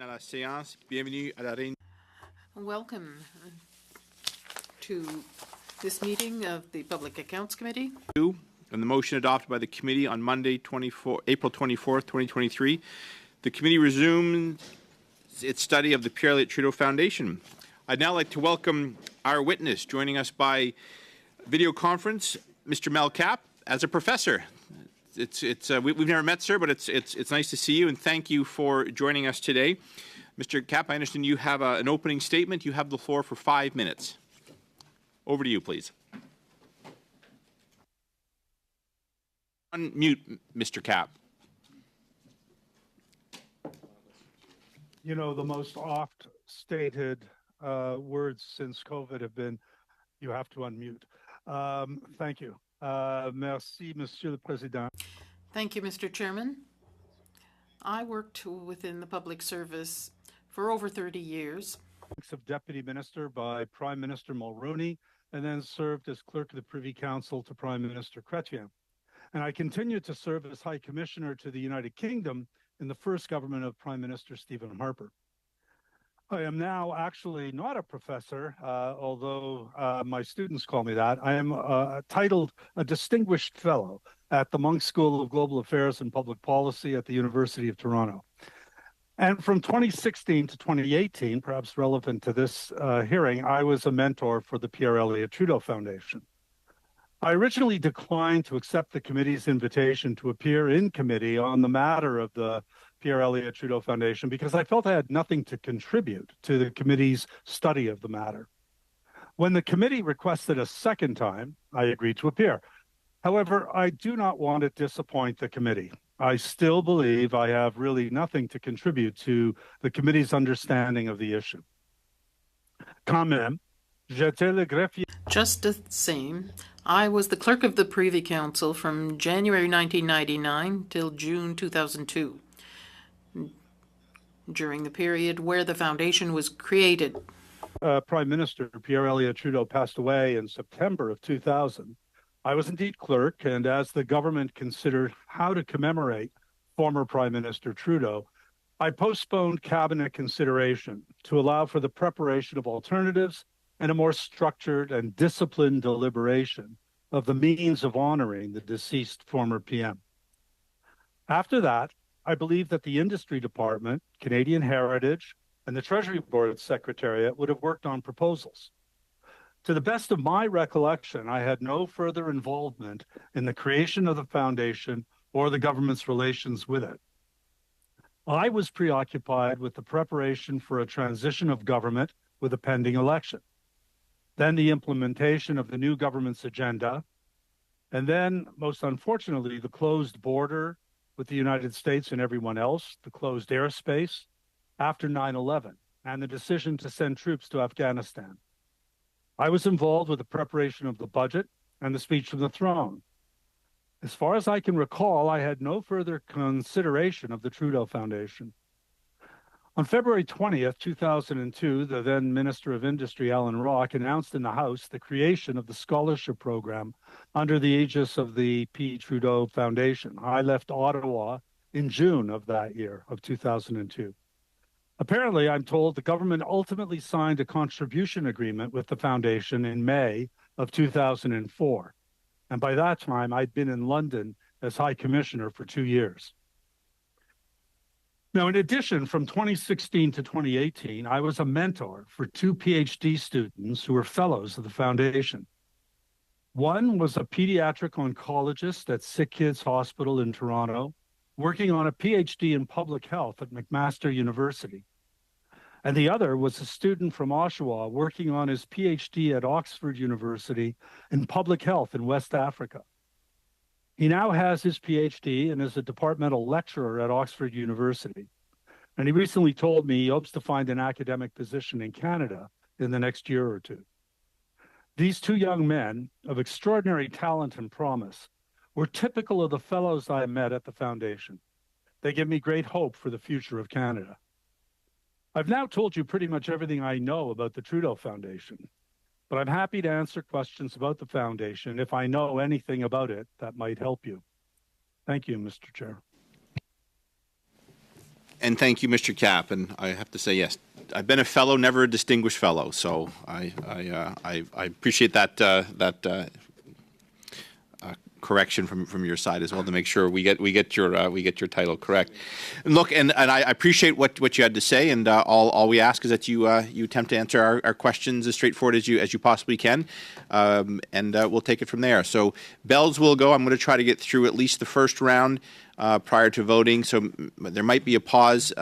à la séance. Bienvenue à la réunion. Welcome to this meeting of the Public Accounts Committee. And the motion adopted by the committee on Monday, April 24th, 2023. The committee resumed its study of the Pierre Elliott Trudeau Foundation. I'd now like to welcome our witness joining us by video conference, Mr. Mel Kapp, as a professor. We've never met, sir, but it's nice to see you, and thank you for joining us today. Mr. Kapp, I understand you have an opening statement. You have the floor for 5 minutes. Over to you, please. Unmute, Mr. Kapp. You know, the most oft stated words since COVID have been, you have to unmute. Thank you. Merci, Monsieur le Président. Thank you, Mr. Chairman. I worked within the public service for over 30 years. Of Deputy Minister by Prime Minister Mulroney, and then served as Clerk of the Privy Council to Prime Minister Chrétien. And I continued to serve as High Commissioner to the United Kingdom in the first government of Prime Minister Stephen Harper. I am now actually not a professor, although my students call me that. I am titled a Distinguished Fellow at the Munk School of Global Affairs and Public Policy at the University of Toronto. And from 2016 to 2018, perhaps relevant to this hearing, I was a mentor for the Pierre Elliott Trudeau Foundation. I originally declined to accept the committee's invitation to appear in committee on the matter of the Pierre Elliott Trudeau Foundation because I felt I had nothing to contribute to the committee's study of the matter. When the committee requested a second time, I agreed to appear. However, I do not want to disappoint the committee. I still believe I have really nothing to contribute to the committee's understanding of the issue. Quand même, j'étais le greffier. Just the same, I was the Clerk of the Privy Council from January 1999 till June 2002, during the period where the foundation was created. Prime Minister Pierre Elliott Trudeau passed away in September of 2000. I was indeed clerk, and as the government considered how to commemorate former Prime Minister Trudeau, I postponed cabinet consideration to allow for the preparation of alternatives and a more structured and disciplined deliberation of the means of honoring the deceased former PM. After that, I believe that the Industry Department, Canadian Heritage, and the Treasury Board Secretariat would have worked on proposals. To the best of my recollection, I had no further involvement in the creation of the foundation or the government's relations with it. I was preoccupied with the preparation for a transition of government with a pending election, then the implementation of the new government's agenda, and then, most unfortunately, the closed border with the United States and everyone else, the closed airspace after 9/11, and the decision to send troops to Afghanistan. I was involved with the preparation of the budget and the speech from the throne. As far as I can recall, I had no further consideration of the Trudeau Foundation. On February 20th, 2002, the then Minister of Industry, Alan Rock, announced in the House the creation of the scholarship program under the aegis of the P. Trudeau Foundation. I left Ottawa in June of that year, of 2002. Apparently, I'm told the government ultimately signed a contribution agreement with the foundation in May of 2004. And by that time, I'd been in London as High Commissioner for 2 years. Now, in addition, from 2016 to 2018, I was a mentor for 2 PhD students who were fellows of the foundation. One was a pediatric oncologist at Sick Kids Hospital in Toronto, working on a PhD in public health at McMaster University. And the other was a student from Oshawa working on his PhD at Oxford University in public health in West Africa. He now has his PhD and is a departmental lecturer at Oxford University. And he recently told me he hopes to find an academic position in Canada in the next year or two. These 2 young men of extraordinary talent and promise were typical of the fellows I met at the foundation. They give me great hope for the future of Canada. I've now told you pretty much everything I know about the Trudeau Foundation, but I'm happy to answer questions about the foundation if I know anything about it that might help you. Thank you, Mr. Chair. And thank you, Mr. Cap. And I have to say, yes, I've been a fellow, never a distinguished fellow. So I appreciate that correction from your side as well to make sure we get your title correct. And look, and I appreciate what you had to say, and all we ask is that you attempt to answer our questions as straightforward as you possibly can, and we'll take it from there. So bells will go. I'm going to try to get through at least the first round prior to voting. So there might be a pause.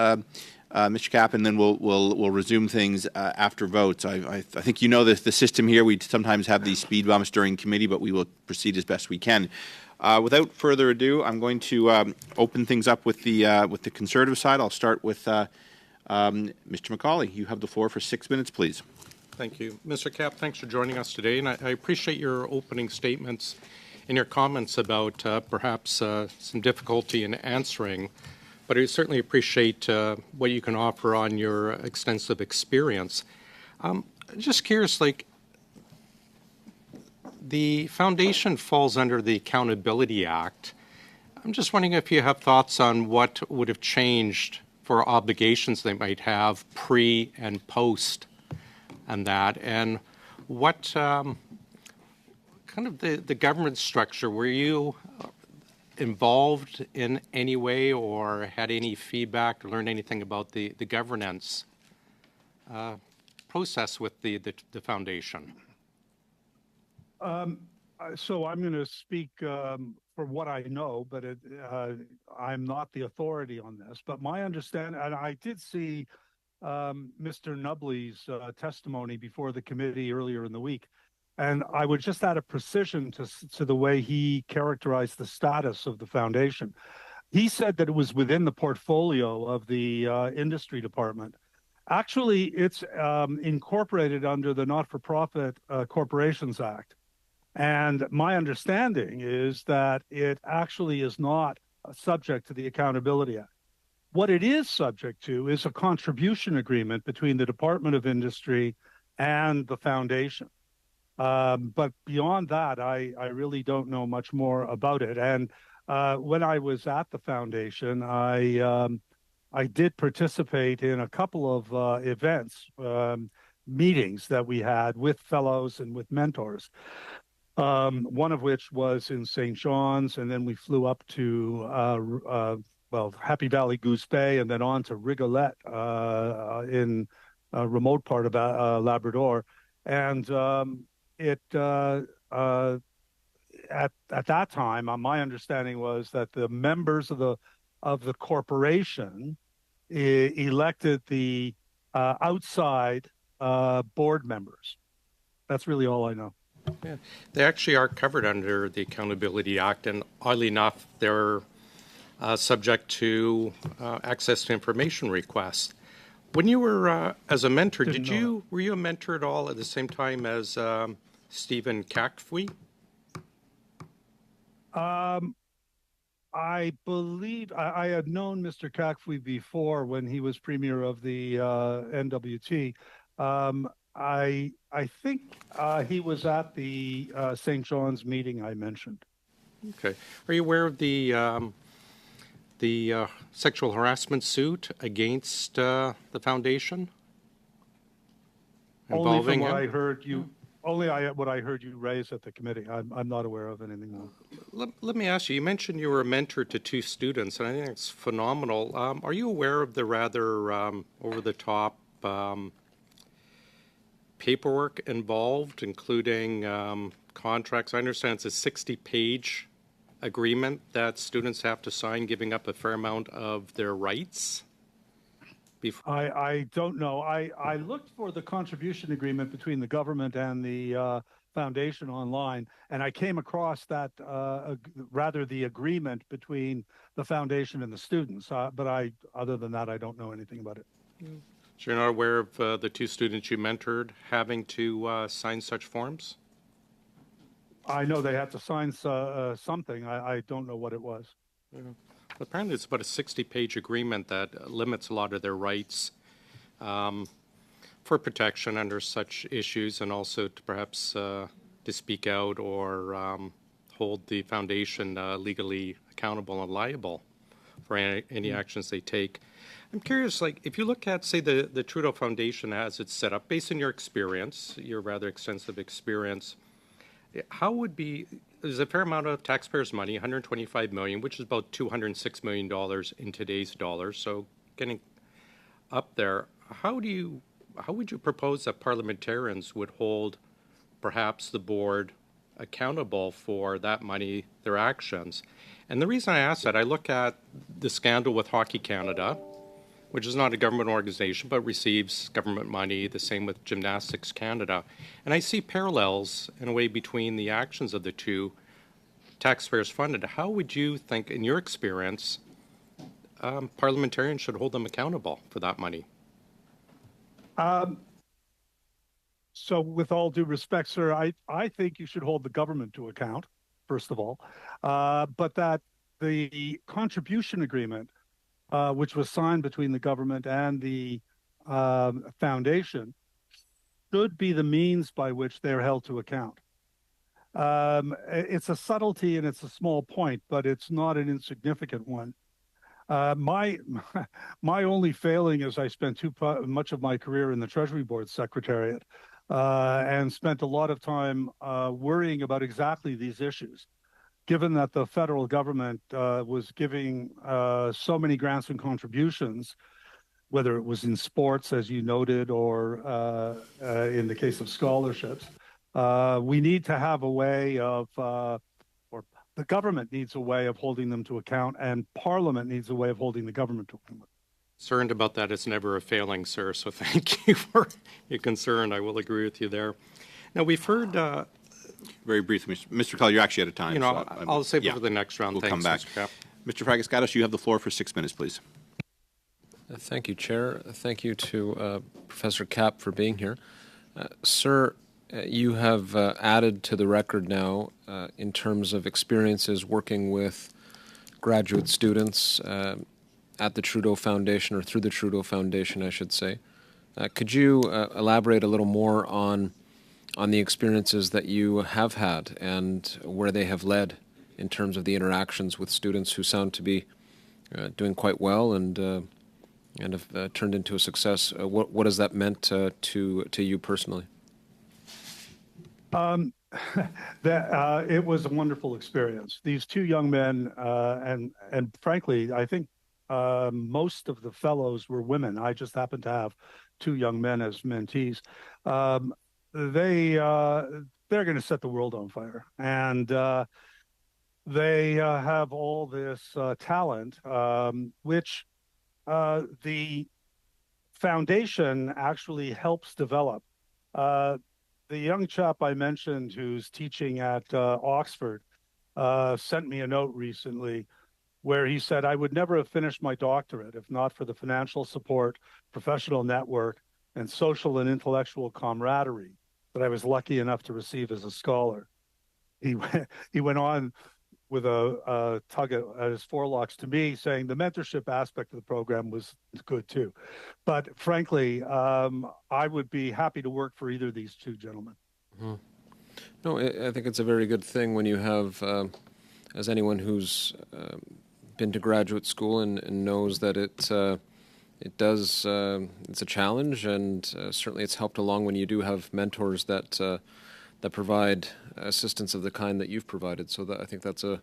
Mr. Cap, and then we'll resume things after votes. I think you know the system here. We sometimes have these speed bumps during committee, but we will proceed as best we can. Without further ado, I'm going to open things up with the Conservative side. I'll start with Mr. McCauley. You have the floor for 6 minutes, please. Thank you. Mr. Cap, thanks for joining us today, and I appreciate your opening statements and your comments about perhaps some difficulty in answering. But I certainly appreciate what you can offer on your extensive experience. Just curious, like, the foundation falls under the Accountability Act. I'm just wondering if you have thoughts on what would have changed for obligations they might have pre and post and that, and what kind of the government structure, were you involved in any way or had any feedback or learned anything about the governance process with the foundation? So I'm going to speak for what I know, but I'm not the authority on this. But my understanding, and I did see Mr. Nubley's testimony before the committee earlier in the week, and I would just add a precision to the way he characterized the status of the foundation. He said that it was within the portfolio of the industry department. Actually, it's incorporated under the Not-for-Profit Corporations Act. And my understanding is that it actually is not subject to the Accountability Act. What it is subject to is a contribution agreement between the Department of Industry and the foundation. But beyond that, I really don't know much more about it. And when I was at the foundation, I did participate in a couple of events, meetings that we had with fellows and with mentors. One of which was in St. John's, and then we flew up to Happy Valley Goose Bay, and then on to Rigolette in a remote part of Labrador. And at that time, my understanding was that the members of the corporation elected the outside board members. That's really all I know. Yeah. They actually are covered under the Accountability Act, and oddly enough, they're subject to access to information requests. When you were as a mentor, were you a mentor at all at the same time as Stephen Kakfwi? I believe I had known Mr. Kakfwi before when he was premier of the NWT. I think he was at the St. John's meeting I mentioned. Okay. Are you aware of the sexual harassment suit against the foundation? Only from what I heard you. Only what I heard you raise at the committee. I'm not aware of anything more. Let me ask you. You mentioned you were a mentor to 2 students, and I think it's phenomenal. Are you aware of the rather over-the-top paperwork involved, including contracts? I understand it's a 60-page agreement that students have to sign, giving up a fair amount of their rights. I don't know. I looked for the contribution agreement between the government and the foundation online, and I came across that rather the agreement between the foundation and the students. But other than that, I don't know anything about it. So you're not aware of the 2 students you mentored having to sign such forms? I know they had to sign something. I don't know what it was. Yeah. Apparently, it's about a 60-page agreement that limits a lot of their rights for protection under such issues, and also to perhaps to speak out or hold the foundation legally accountable and liable for any actions they take. I'm curious, like, if you look at, say, the Trudeau Foundation as it's set up, based on your experience, your rather extensive experience, how would be, there's a fair amount of taxpayers' money, $125 million, which is about $206 million in today's dollars, so getting up there. How would you propose that parliamentarians would hold perhaps the board accountable for that money, their actions? And the reason I ask that, I look at the scandal with Hockey Canada, which is not a government organization but receives government money, the same with Gymnastics Canada. And I see parallels in a way between the actions of the two, taxpayers funded. How would you think, in your experience, parliamentarians should hold them accountable for that money? So with all due respect, sir, I think you should hold the government to account, first of all, but that the contribution agreement, which was signed between the government and the foundation, should be the means by which they're held to account. It's a subtlety and it's a small point, but it's not an insignificant one. My only failing is I spent much of my career in the Treasury Board Secretariat and spent a lot of time worrying about exactly these issues. Given that the federal government was giving so many grants and contributions, whether it was in sports, as you noted, or in the case of scholarships, we need to have a way of, or the government needs a way of holding them to account, and Parliament needs a way of holding the government to account. Concerned about that is never a failing, sir, so thank you for your concern. I will agree with you there. Now, we've heard... Very briefly, Mr. Keller, you're actually out of time. You know, so I'll save it for the next round. We'll Thanks, come back. Mr. Cap. Mr. Fragaskatos, you have the floor for 6 minutes, please. Thank you, Chair. Thank you to Professor Kapp for being here. Sir, you have added to the record now in terms of experiences working with graduate students at the Trudeau Foundation, or through the Trudeau Foundation, I should say. Could you elaborate a little more on the experiences that you have had and where they have led in terms of the interactions with students who sound to be doing quite well and have turned into a success? What has that meant to you personally? It was a wonderful experience. These two young men, and frankly, I think most of the fellows were women. I just happened to have two young men as mentees. They're going to set the world on fire, and they have all this talent, which the foundation actually helps develop. The young chap I mentioned who's teaching at Oxford sent me a note recently where he said, I would never have finished my doctorate if not for the financial support, professional network, and social and intellectual camaraderie that I was lucky enough to receive as a scholar. He went on with a tug at his forelocks to me, saying the mentorship aspect of the program was good too. But frankly, I would be happy to work for either of these two gentlemen. Mm-hmm. No, I think it's a very good thing when you have, as anyone who's been to graduate school and knows that it's a challenge, and certainly it's helped along when you do have mentors that provide assistance of the kind that you've provided. So I think that's a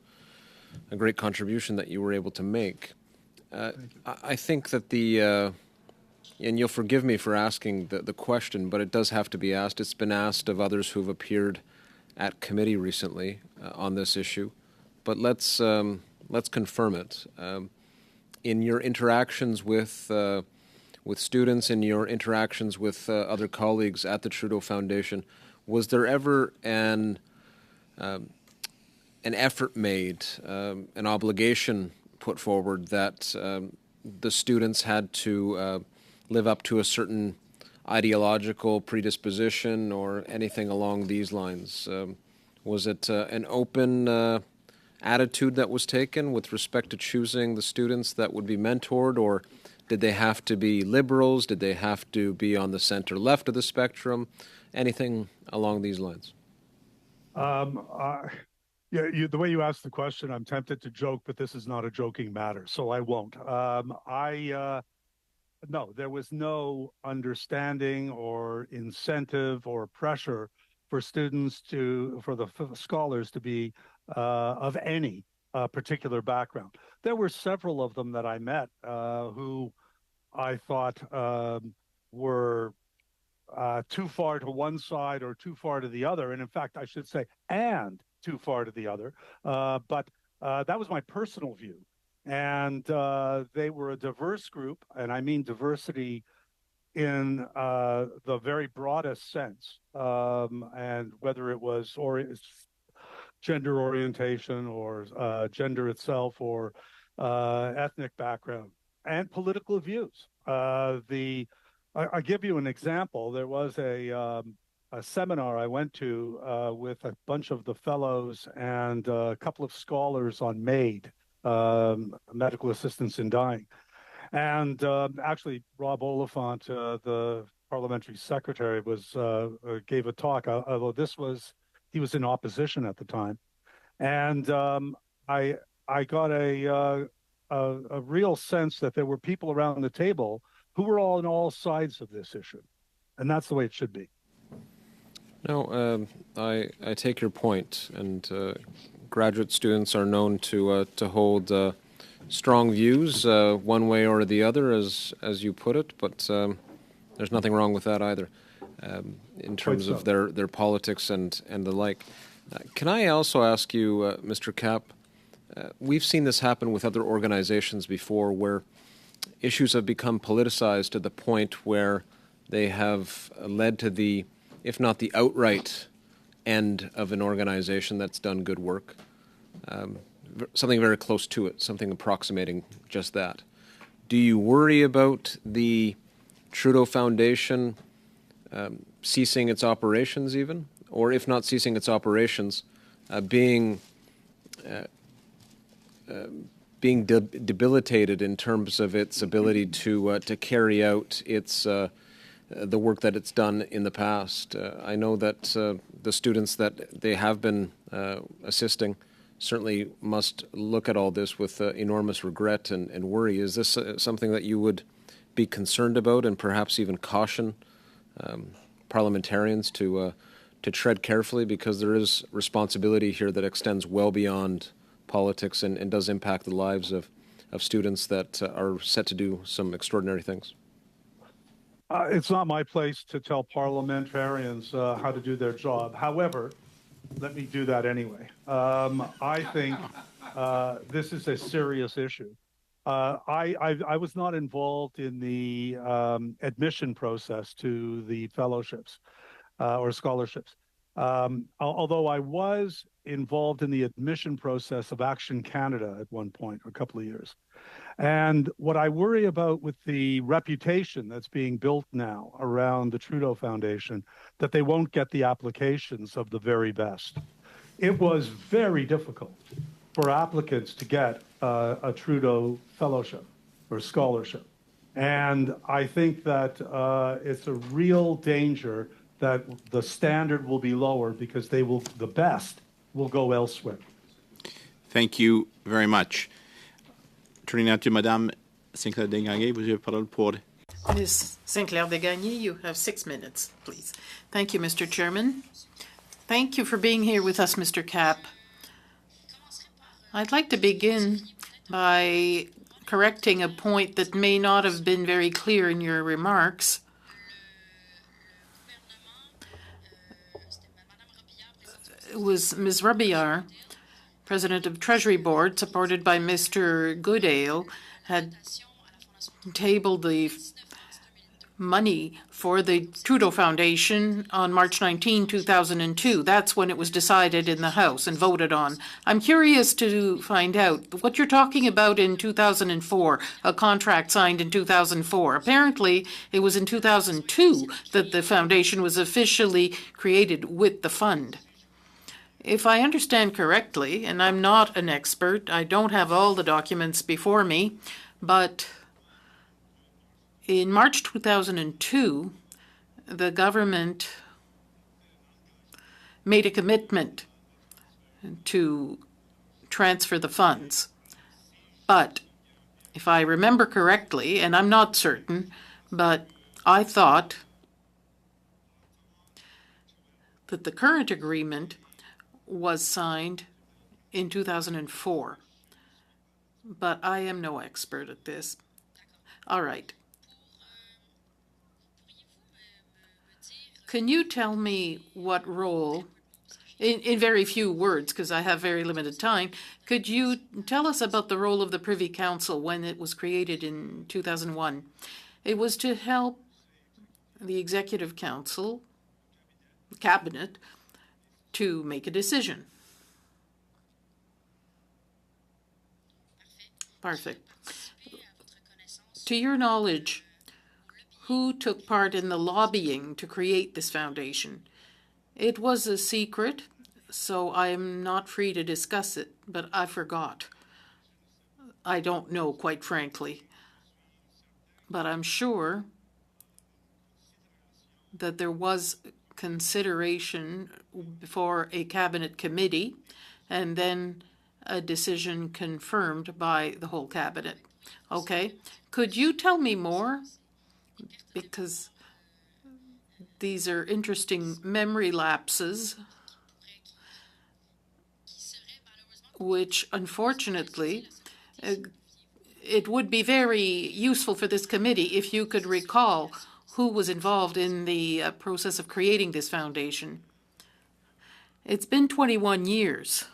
great contribution that you were able to make. I think that and you'll forgive me for asking the question, but it does have to be asked. It's been asked of others who've appeared at committee recently on this issue, but let's confirm it. In your interactions with students, in your interactions with other colleagues at the Trudeau Foundation, was there ever an effort made, an obligation put forward that the students had to live up to a certain ideological predisposition or anything along these lines? Was it an open attitude that was taken with respect to choosing the students that would be mentored, or did they have to be liberals? Did they have to be on the center-left of the spectrum? Anything along these lines? Yeah, the way you asked the question, I'm tempted to joke, but this is not a joking matter, so I won't. No, there was no understanding or incentive or pressure for students for the scholars to be of any particular background. There were several of them that I met who I thought were too far to one side or too far to the other. And in fact, I should say, and too far to the other. But that was my personal view. And they were a diverse group, and I mean diversity in the very broadest sense, and whether it was gender orientation or gender itself or ethnic background and political views. I give you an example. There was a seminar I went to with a bunch of the fellows and a couple of scholars on MAID, medical assistance in dying. And actually, Rob Oliphant, the parliamentary secretary, gave a talk. Although he was in opposition at the time, and I got a real sense that there were people around the table who were all on all sides of this issue, and that's the way it should be. No, I take your point, and graduate students are known to hold strong views one way or the other, as you put it. But there's nothing wrong with that either, in terms of their politics and the like. Can I also ask you, Mr. Kapp? We've seen this happen with other organizations before, where issues have become politicized to the point where they have led to the, if not the outright end of an organization that's done good work. Something very close to it, something approximating just that. Do you worry about the Trudeau Foundation ceasing its operations even? Or if not ceasing its operations, being debilitated in terms of its ability to carry out the work that it's done in the past? I know that the students that they have been assisting certainly must look at all this with enormous regret and worry. Is this something that you would be concerned about and perhaps even caution parliamentarians to tread carefully, because there is responsibility here that extends well beyond politics and does impact the lives of students that are set to do some extraordinary things? It's not my place to tell parliamentarians how to do their job. However, let me do that anyway. I think this is a serious issue. I was not involved in the admission process to the fellowships or scholarships, although I was involved in the admission process of Action Canada at one point, a couple of years. And what I worry about with the reputation that's being built now around the Trudeau Foundation, that they won't get the applications of the very best. It was very difficult for applicants to get a Trudeau fellowship or scholarship. And I think that it's a real danger that the standard will be lower because the best will go elsewhere. Thank you very much. Turning now to Madame Sinclair Desgagnés, vous avez parole pour. Ms. Sinclair Desgagnés, you have 6 minutes, please. Thank you, Mr. Chairman. Thank you for being here with us, Mr. Kapp. I'd like to begin by correcting a point that may not have been very clear in your remarks. It was Ms. Robillard, President of Treasury Board, supported by Mr. Goodale, had tabled the money for the Trudeau Foundation on March 19, 2002. That's when it was decided in the House and voted on. I'm curious to find out what you're talking about in 2004, a contract signed in 2004. Apparently, it was in 2002 that the foundation was officially created with the fund. If I understand correctly, and I'm not an expert, I don't have all the documents before me, but in March 2002, the government made a commitment to transfer the funds. But if I remember correctly, and I'm not certain, but I thought that the current agreement was signed in 2004. But I am no expert at this. All right. Can you tell me what role, in very few words, because I have very limited time, could you tell us about the role of the Privy Council when it was created in 2001? It was to help the Executive Council, Cabinet, to make a decision. Perfect. To your knowledge, who took part in the lobbying to create this foundation? It was a secret, so I am not free to discuss it, but I forgot. I don't know, quite frankly. But I'm sure that there was consideration before a cabinet committee and then a decision confirmed by the whole cabinet. Okay. Could you tell me more? Because these are interesting memory lapses, which unfortunately, it would be very useful for this committee if you could recall who was involved in the process of creating this foundation. It's been 21 years.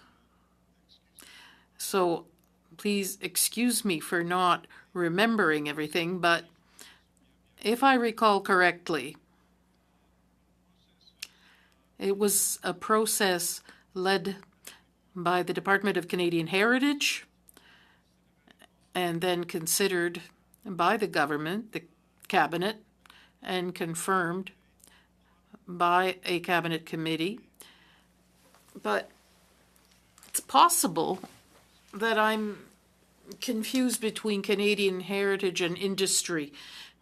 So please excuse me for not remembering everything, but if I recall correctly, it was a process led by the Department of Canadian Heritage and then considered by the government, the cabinet, and confirmed by a cabinet committee. But it's possible that I'm confused between Canadian Heritage and industry,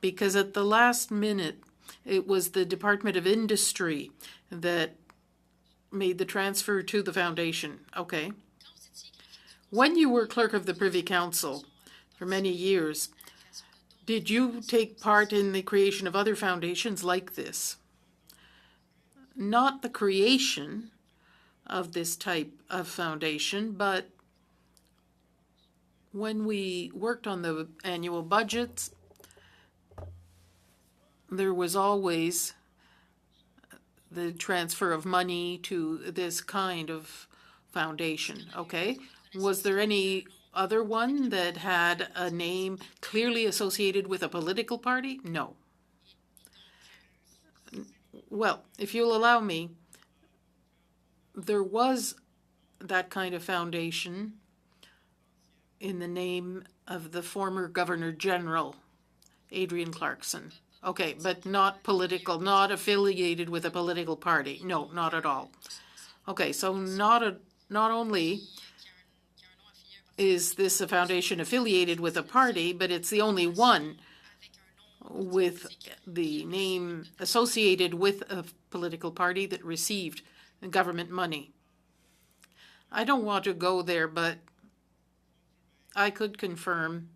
because at the last minute, it was the Department of Industry that made the transfer to the foundation. Okay. When you were clerk of the Privy Council for many years, did you take part in the creation of other foundations like this? Not the creation of this type of foundation, but when we worked on the annual budgets, there was always the transfer of money to this kind of foundation, okay? Was there any other one that had a name clearly associated with a political party? No. Well, if you'll allow me, there was that kind of foundation in the name of the former Governor General, Adrienne Clarkson. Okay, but not political, not affiliated with a political party. No, not at all. Okay, so not only is this a foundation affiliated with a party, but it's the only one with the name associated with a political party that received government money. I don't want to go there, but I could confirm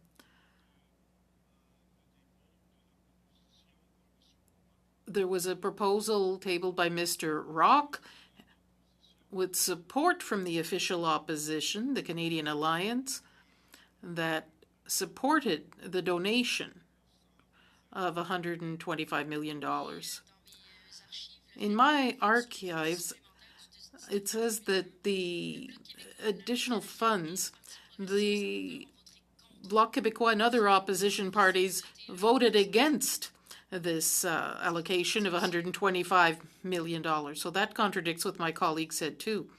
there was a proposal tabled by Mr. Rock with support from the official opposition, the Canadian Alliance, that supported the donation of $125 million. In my archives, it says that the additional funds, the Bloc Québécois and other opposition parties voted against this allocation of $125 million. So that contradicts what my colleague said too.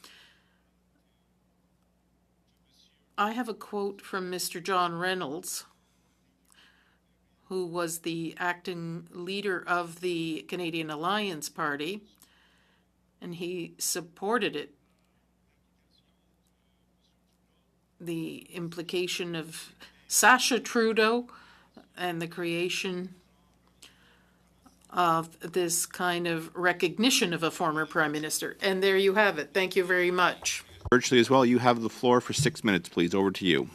I have a quote from Mr. John Reynolds, who was the acting leader of the Canadian Alliance Party, and he supported it. The implication of Sacha Trudeau and the creation of this kind of recognition of a former prime minister. And there you have it. Thank you very much. virtually as well. You have the floor for 6 minutes, please. Over to you.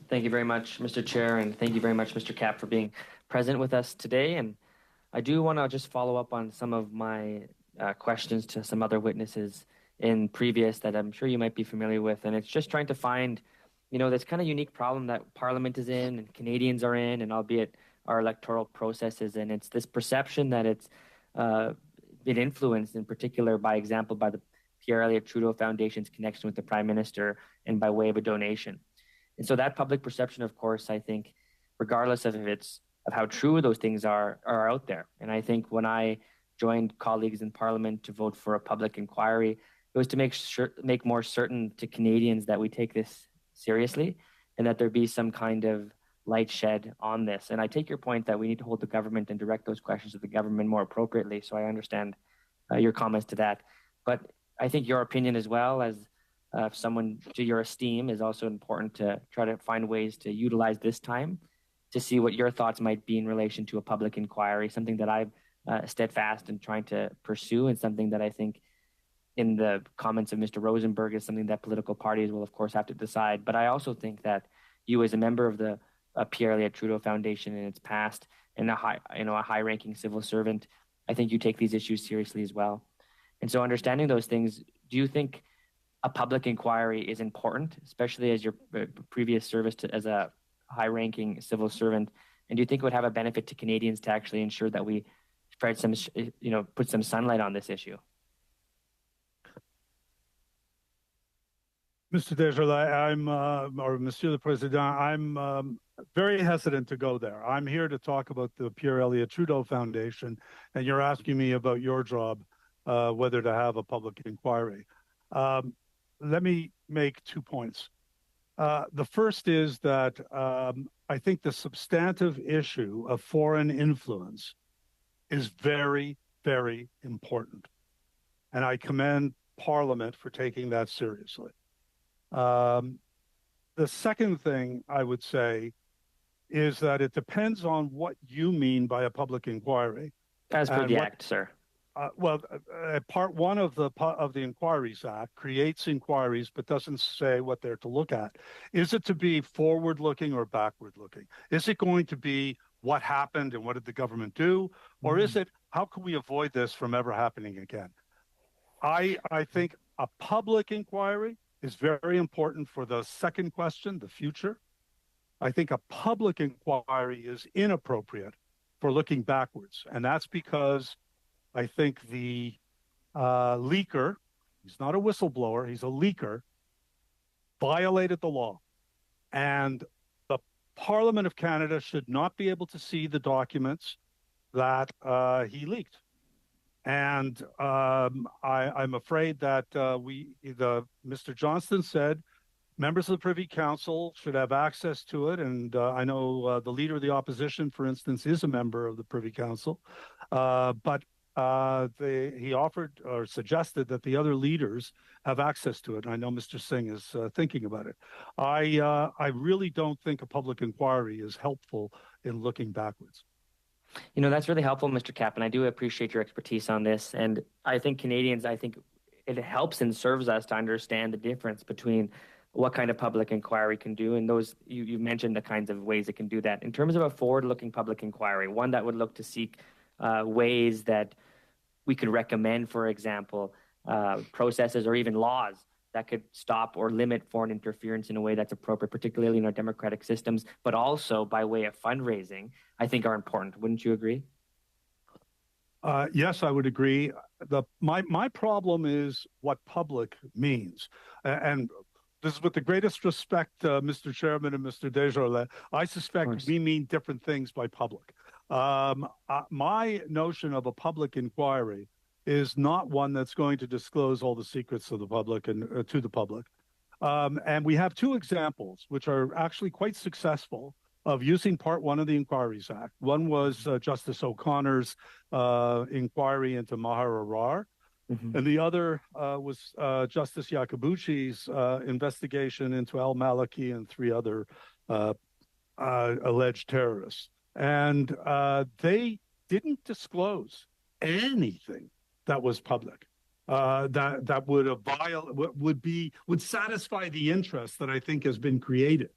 Thank you very much, Mr. Chair, and thank you very much, Mr. Cap, for being present with us today. And I do want to just follow up on some of my questions to some other witnesses in previous that I'm sure you might be familiar with. And it's just trying to find, this kind of unique problem that Parliament is in and Canadians are in, and albeit our electoral process is in. It's this perception that it's been influenced in particular, by example, by the Pierre Elliott Trudeau Foundation's connection with the Prime Minister and by way of a donation. And so that public perception, of course, I think, regardless of how true those things are out there. And I think when I joined colleagues in Parliament to vote for a public inquiry, it was to make more certain to Canadians that we take this seriously and that there be some kind of light shed on this. And I take your point that we need to hold the government and direct those questions to the government more appropriately. So I understand your comments to that. But I think your opinion, as well as someone to your esteem, is also important to try to find ways to utilize this time to see what your thoughts might be in relation to a public inquiry, something that I've steadfast in trying to pursue, and something that I think, in the comments of Mr. Rosenberg, is something that political parties will, of course, have to decide. But I also think that you, as a member of the Pierre Elliott Trudeau Foundation in its past, and a high-ranking civil servant, I think you take these issues seriously as well. And so, understanding those things, do you think a public inquiry is important, especially as your previous service as a high-ranking civil servant? And do you think it would have a benefit to Canadians to actually ensure that we put some sunlight on this issue? Mr. Desjardins, or Monsieur le Président, I'm very hesitant to go there. I'm here to talk about the Pierre Elliott Trudeau Foundation, and you're asking me about your job, whether to have a public inquiry. Let me make 2 points. The first is that I think the substantive issue of foreign influence is very, very important. And I commend Parliament for taking that seriously. The second thing I would say is that it depends on what you mean by a public inquiry. As per the Act, sir. Part 1 of the Inquiries Act creates inquiries, but doesn't say what they're to look at. Is it to be forward-looking or backward-looking? Is it going to be what happened and what did the government do? Or is it, how can we avoid this from ever happening again? I think a public inquiry is very important for the second question, the future. I think a public inquiry is inappropriate for looking backwards. And that's because I think the leaker, he's not a whistleblower, he's a leaker, violated the law. And the Parliament of Canada should not be able to see the documents that he leaked. And I'm afraid that Mr. Johnston said members of the Privy Council should have access to it. And I know the leader of the opposition, for instance, is a member of the Privy Council. But he offered or suggested that the other leaders have access to it. And I know Mr. Singh is thinking about it. I really don't think a public inquiry is helpful in looking backwards. That's really helpful, Mr. Cap, and I do appreciate your expertise on this. And I think Canadians, it helps and serves us to understand the difference between what kind of public inquiry can do, and those you mentioned the kinds of ways it can do that. In terms of a forward-looking public inquiry, one that would look to seek ways that we could recommend, for example, processes or even laws that could stop or limit foreign interference in a way that's appropriate, particularly in our democratic systems, but also by way of fundraising, I think are important. Wouldn't you agree? Yes, I would agree. My problem is what public means. And this is with the greatest respect, Mr. Chairman and Mr. Desjardins. I suspect we mean different things by public. My notion of a public inquiry is not one that's going to disclose all the secrets of the public and to the public. And we have 2 examples, which are actually quite successful, of using Part 1 of the Inquiries Act. One was Justice O'Connor's inquiry into Maher Arar, and the other was Justice Iacobucci's investigation into al-Maliki and 3 other alleged terrorists. And they didn't disclose anything that was public. that would satisfy the interest that I think has been created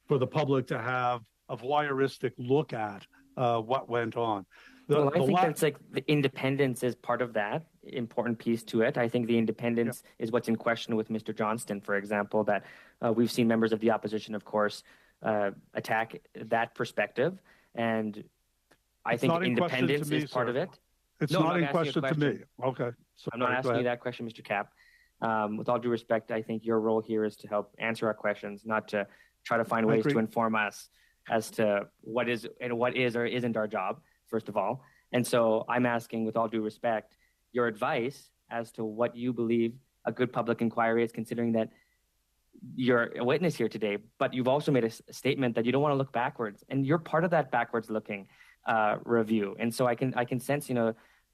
for the public to have a voyeuristic look at what went on. Well, I think that's like the independence is part of that important piece to it. I think the independence is what's in question with Mr. Johnston, for example, that we've seen members of the opposition, of course, attack that perspective. And I think independence is part of it. It's not in question to me. Okay. I'm not asking you that question, Mr. Cap. With all due respect, I think your role here is to help answer our questions, not to try to find ways to inform us as to what is or isn't our job, first of all. And so I'm asking, with all due respect, your advice as to what you believe a good public inquiry is, considering that you're a witness here today, but you've also made a statement that you don't want to look backwards, and you're part of that backwards looking review. And so I can sense,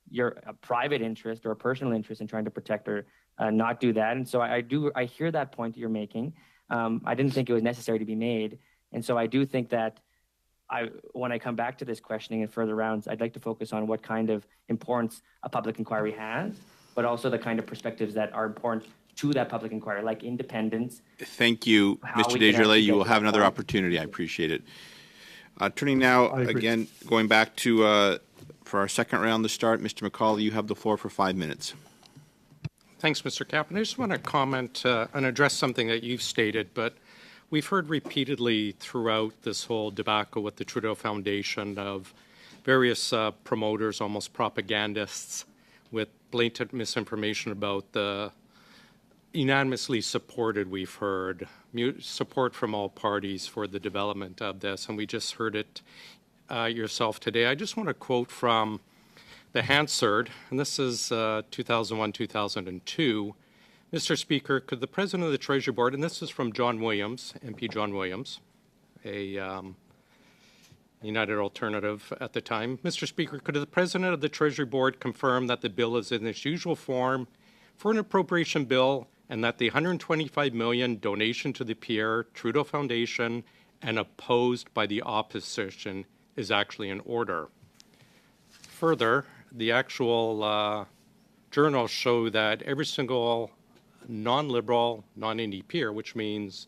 your private interest or a personal interest in trying to protect or not do that. And so I hear that point that you're making. I didn't think it was necessary to be made. And so I do think that when I come back to this questioning in further rounds, I'd like to focus on what kind of importance a public inquiry has, but also the kind of perspectives that are important to that public inquiry, like independence. Thank you, Mr. Desjardins. You will have another opportunity. I appreciate it. Turning now, again, going back to for our second round to start, Mr. McCauley, you have the floor for 5 minutes. Thanks, Mr. Kaplan. I just want to comment and address something that you've stated, but we've heard repeatedly throughout this whole debacle with the Trudeau Foundation of various promoters, almost propagandists, with blatant misinformation about the unanimously supported, we've heard, support from all parties for the development of this, and we just heard it yourself today. I just want to quote from the Hansard, and this is 2001-2002. Mr. Speaker, could the President of the Treasury Board, and this is from John Williams, MP John Williams, a United Alternative at the time. Mr. Speaker, could the President of the Treasury Board confirm that the bill is in its usual form for an appropriation bill and that the $125 million donation to the Pierre Trudeau Foundation and opposed by the opposition is actually in order? Further, the actual journals show that every single non-Liberal, non-NDP, which means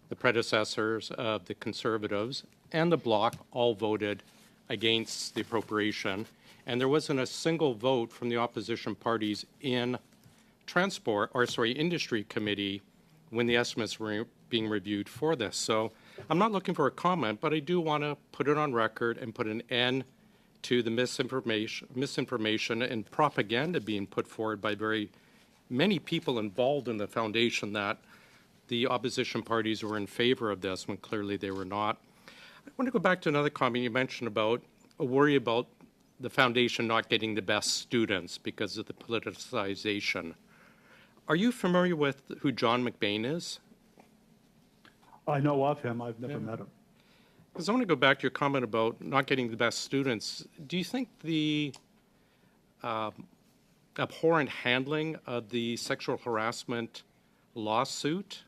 the predecessors of the Conservatives and the Bloc, all voted against the appropriation. And there wasn't a single vote from the opposition parties in Industry Committee when the estimates were being reviewed for this. So I'm not looking for a comment, but I do want to put it on record and put an end to the misinformation and propaganda being put forward by very many people involved in the foundation that the opposition parties were in favor of this when clearly they were not. I want to go back to another comment you mentioned about a worry about the foundation not getting the best students because of the politicization. Are you familiar with who John McBain is? I know of him. I've never met him. Because I want to go back to your comment about not getting the best students. Do you think the abhorrent handling of the sexual harassment lawsuit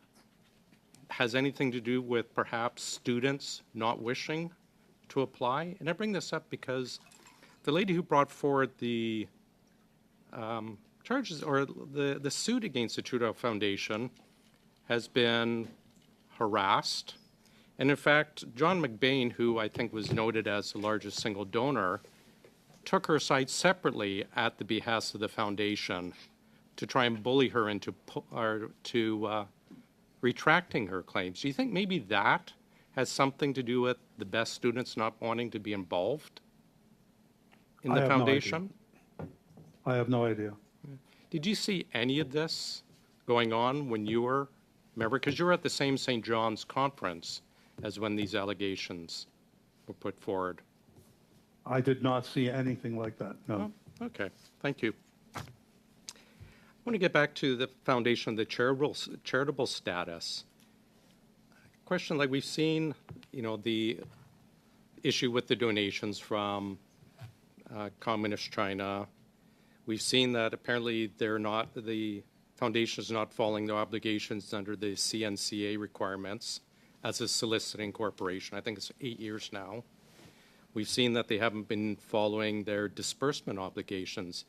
has anything to do with perhaps students not wishing to apply? And I bring this up because the lady who brought forward the charges or the suit against the Trudeau Foundation has been harassed. And in fact, John McBain, who I think was noted as the largest single donor, took her aside separately at the behest of the foundation to try and bully her into retracting her claims. Do you think maybe that has something to do with the best students not wanting to be involved in the foundation? I have no idea. Did you see any of this going on when you were, remember, because you were at the same St. John's conference as when these allegations were put forward? I did not see anything like that, no. Oh, okay, thank you. I want to get back to the foundation, the charitable status. Question, like we've seen, the issue with the donations from Communist China. We've seen that apparently the foundation is not following their obligations under the CNCA requirements as a soliciting corporation. I think it's 8 years now. We've seen that they haven't been following their disbursement obligations.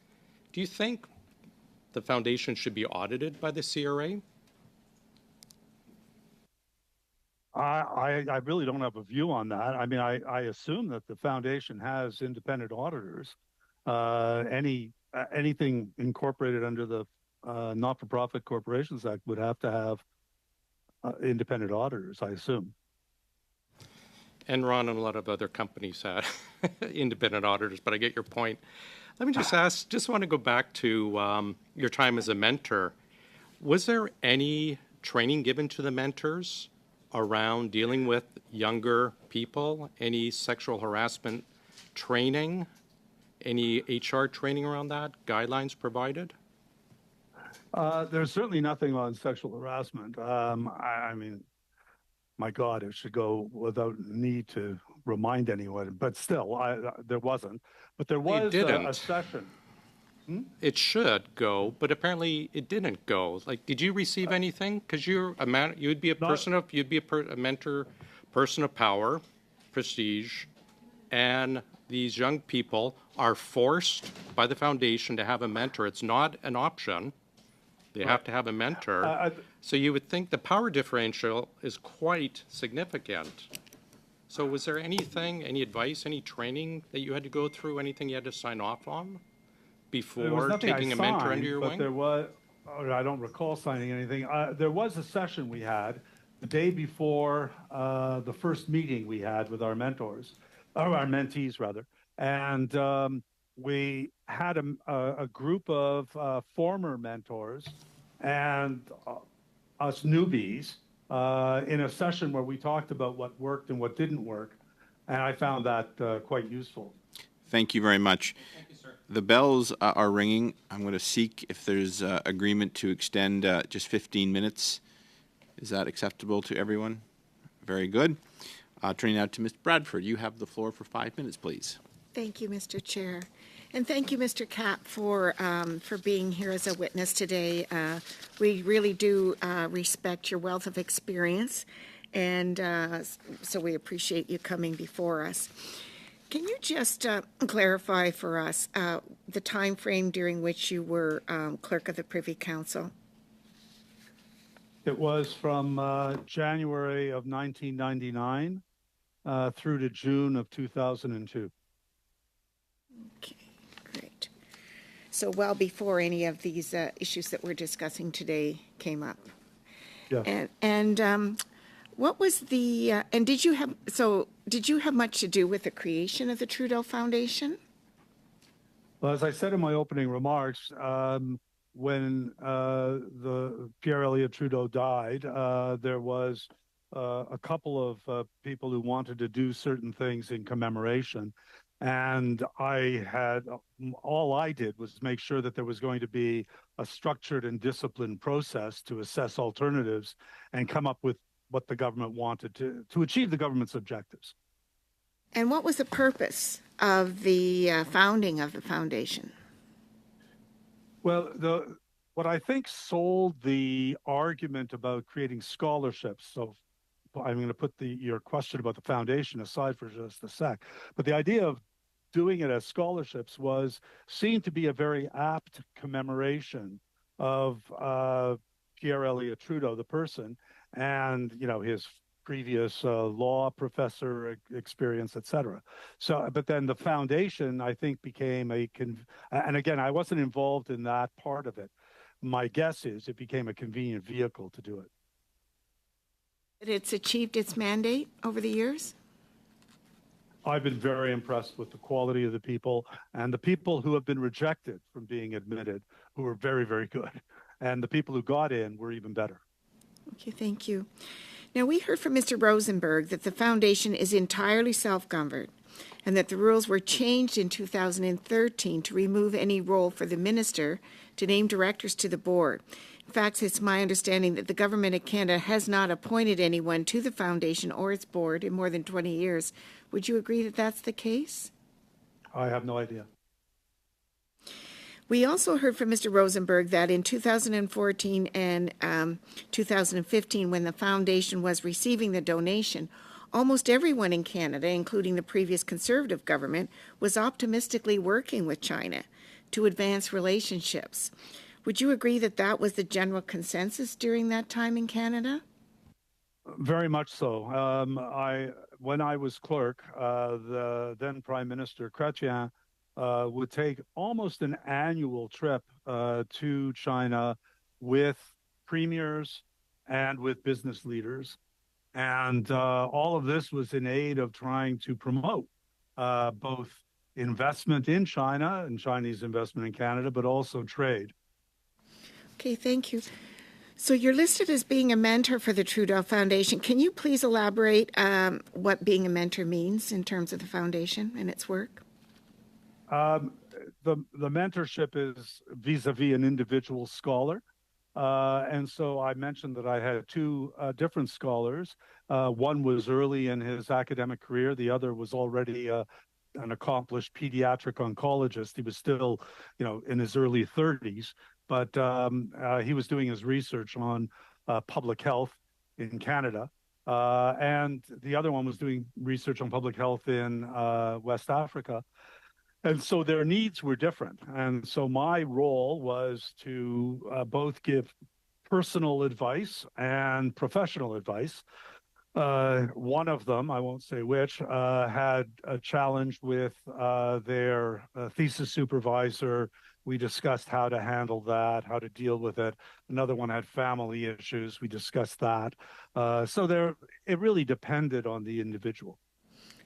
Do you think the foundation should be audited by the CRA? I really don't have a view on that. I mean, I assume that the foundation has independent auditors. Anything incorporated under the Not-for-Profit Corporations Act would have to have independent auditors, I assume. Enron and a lot of other companies had independent auditors, but I get your point. Let me just ask, just want to go back to your time as a mentor. Was there any training given to the mentors around dealing with younger people? Any sexual harassment training? Any HR training around that? Guidelines provided? There's certainly nothing on sexual harassment. I mean, my God, it should go without need to remind anyone. But still, there wasn't. But there was a session. It should go, but apparently it didn't go. Like, did you receive anything? Because you're a man, you'd be a person of, a mentor, person of power, prestige, and these young people are forced by the foundation to have a mentor. It's not an option. They have to have a mentor. So you would think the power differential is quite significant. So was there anything, any advice, any training that you had to go through, anything you had to sign off on before taking a mentor under your wing? There was, I don't recall signing anything. There was a session we had the day before the first meeting we had with our mentors, or our mentees rather, and we had a group of former mentors and us newbies in a session where we talked about what worked and what didn't work, and I found that quite useful. Thank you very much. Thank you, sir. The bells are ringing. I'm going to seek if there's agreement to extend just 15 minutes. Is that acceptable to everyone? Very good. Turning now to Ms. Bradford. You have the floor for 5 minutes, please. Thank you, Mr. Chair. And thank you, Mr. Kapp, for being here as a witness today. We really do respect your wealth of experience, and so we appreciate you coming before us. Can you just clarify for us the time frame during which you were clerk of the Privy Council? It was from January of 1999 through to June of 2002. Okay, great. So well before any of these issues that we're discussing today came up. Yeah. And what was the and did you have much to do with the creation of the Trudeau Foundation? Well, as I said in my opening remarks, when the Pierre Elliott Trudeau died, there was a couple of people who wanted to do certain things in commemoration. And all I did was make sure that there was going to be a structured and disciplined process to assess alternatives and come up with what the government wanted to achieve the government's objectives. And what was the purpose of the founding of the foundation? Well, what I think sold the argument about creating scholarships, so I'm going to put your question about the foundation aside for just a sec, but the idea of doing it as scholarships was seen to be a very apt commemoration of Pierre Elliott Trudeau, the person, and his previous law professor experience, etc. So, but then the foundation, I think, became and again, I wasn't involved in that part of it. My guess is it became a convenient vehicle to do it. It's achieved its mandate over the years? I've been very impressed with the quality of the people and the people who have been rejected from being admitted, who were very, very good. And the people who got in were even better. Okay, thank you. Now, we heard from Mr. Rosenberg that the foundation is entirely self-governed and that the rules were changed in 2013 to remove any role for the minister to name directors to the board. In fact, it's my understanding that the Government of Canada has not appointed anyone to the foundation or its board in more than 20 years. Would you agree that that's the case? I have no idea. We also heard from Mr. Rosenberg that in 2014 and 2015, when the foundation was receiving the donation, almost everyone in Canada, including the previous Conservative government, was optimistically working with China to advance relationships. Would you agree that that was the general consensus during that time in Canada? Very much so. When I was clerk, the then Prime Minister Chrétien would take almost an annual trip to China with premiers and with business leaders. And all of this was in aid of trying to promote both investment in China and Chinese investment in Canada, but also trade. Okay, thank you. So you're listed as being a mentor for the Trudeau Foundation. Can you please elaborate what being a mentor means in terms of the foundation and its work? The mentorship is vis-a-vis an individual scholar. And so I mentioned that I had two different scholars. One was early in his academic career. The other was already an accomplished pediatric oncologist. He was still, in his early 30s, but he was doing his research on public health in Canada. And the other one was doing research on public health in West Africa. And so their needs were different. And so my role was to both give personal advice and professional advice. One of them, I won't say which, had a challenge with their thesis supervisor. We discussed how to handle that, how to deal with it. Another one had family issues. We discussed that. So it really depended on the individual.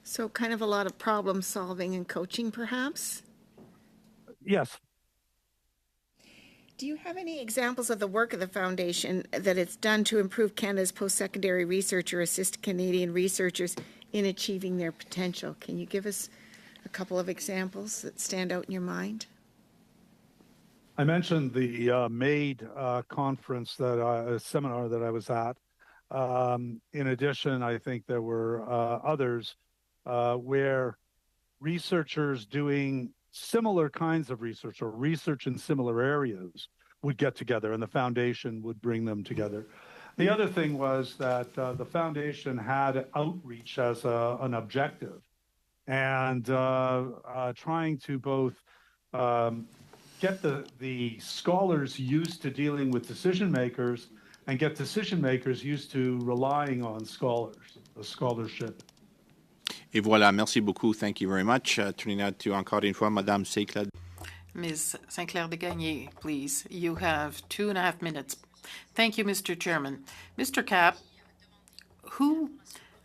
So kind of a lot of problem solving and coaching, perhaps? Yes. Do you have any examples of the work of the foundation that it's done to improve Canada's post-secondary research or assist Canadian researchers in achieving their potential? Can you give us a couple of examples that stand out in your mind? I mentioned the MAID conference, seminar that I was at. In addition, I think there were others where researchers doing similar kinds of research or research in similar areas would get together and the foundation would bring them together. The other thing was that the foundation had outreach as an objective and trying to both get the scholars used to dealing with decision makers and get decision makers used to relying on scholars, the scholarship. Et voilà, merci beaucoup. Thank you very much. Turning now to, encore une fois, Madame Sinclair. Ms. Sinclair de Gagné, please. You have 2.5 minutes. Thank you, Mr. Chairman. Mr. Kapp, who